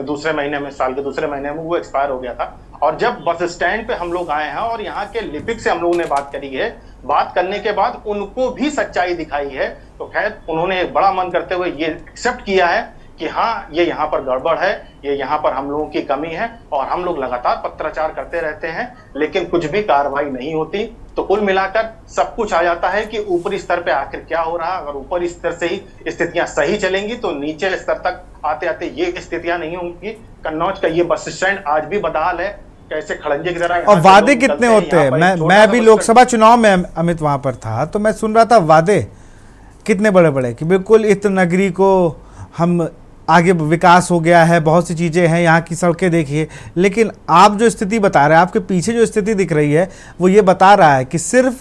दूसरे महीने में, साल के दूसरे महीने में वो एक्सपायर हो गया था। और जब बस स्टैंड पे हम लोग आए हैं और यहाँ के लिपिक से हम लोगों ने बात करी है, बात करने के बाद उनको भी सच्चाई दिखाई है, तो खैर उन्होंने बड़ा मन करते हुए ये एक्सेप्ट किया है कि हाँ ये यहाँ पर गड़बड़ है, ये यहाँ पर हम लोगों की कमी है और हम लोग लगातार पत्राचार करते रहते हैं लेकिन कुछ भी कार्रवाई नहीं होती। तो कुल मिलाकर सब कुछ आ जाता है कि ऊपरी स्तर पे आखिर क्या हो रहा है। अगर ऊपरी स्तर से ही स्थितियां सही चलेंगी तो नीचे स्तर तक आते आते ये स्थितियां नहीं होंगी। कन्नौज का ये बस स्टैंड आज भी बदहाल है, कैसे खड़ंजे की तरह। और वादे कितने होते हैं, मैं अभी लोकसभा चुनाव में अमित वहां पर था तो मैं सुन रहा था वादे कितने बड़े बड़े कि बिल्कुल इस नगरी को हम आगे विकास हो गया है, बहुत सी चीज़ें हैं, यहाँ की सड़कें देखिए। लेकिन आप जो स्थिति बता रहे हैं, आपके पीछे जो स्थिति दिख रही है वो ये बता रहा है कि सिर्फ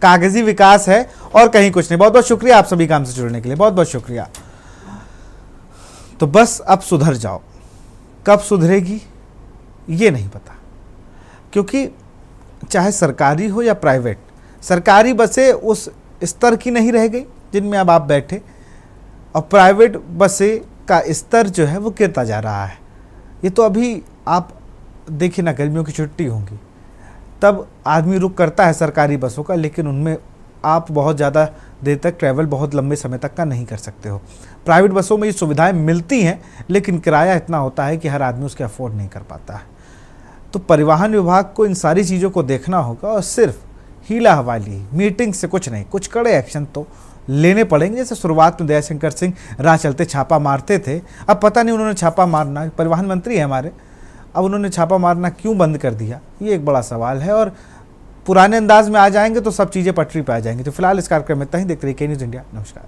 कागजी विकास है और कहीं कुछ नहीं। बहुत बहुत शुक्रिया आप सभी काम से जुड़ने के लिए, बहुत बहुत शुक्रिया। तो बस अब सुधर जाओ, कब सुधरेगी ये नहीं पता, क्योंकि चाहे सरकारी हो या प्राइवेट, सरकारी बसें उस स्तर की नहीं रह गई जिनमें अब आप बैठे, और प्राइवेट बसें का स्तर जो है वो गिरता जा रहा है। ये तो अभी आप देखिए ना, गर्मियों की छुट्टी होंगी तब आदमी रुक करता है सरकारी बसों का, लेकिन उनमें आप बहुत ज़्यादा देर तक ट्रैवल, बहुत लंबे समय तक का नहीं कर सकते हो। प्राइवेट बसों में ये सुविधाएं मिलती हैं लेकिन किराया इतना होता है कि हर आदमी उसके अफोर्ड नहीं कर पाता है। तो परिवहन विभाग को इन सारी चीज़ों को देखना होगा और सिर्फ हीला हवाली मीटिंग से कुछ नहीं, कुछ कड़े एक्शन तो लेने पड़ेंगे। जैसे शुरुआत में दयाशंकर सिंह राह चलते छापा मारते थे, अब पता नहीं उन्होंने छापा मारना, परिवहन मंत्री है हमारे, अब उन्होंने छापा मारना क्यों बंद कर दिया, ये एक बड़ा सवाल है। और पुराने अंदाज में आ जाएंगे तो सब चीज़ें पटरी पर आ जाएंगी। तो फिलहाल इस कार्यक्रम में इतना ही। देखते रहिए के न्यूज़ इंडिया। नमस्कार।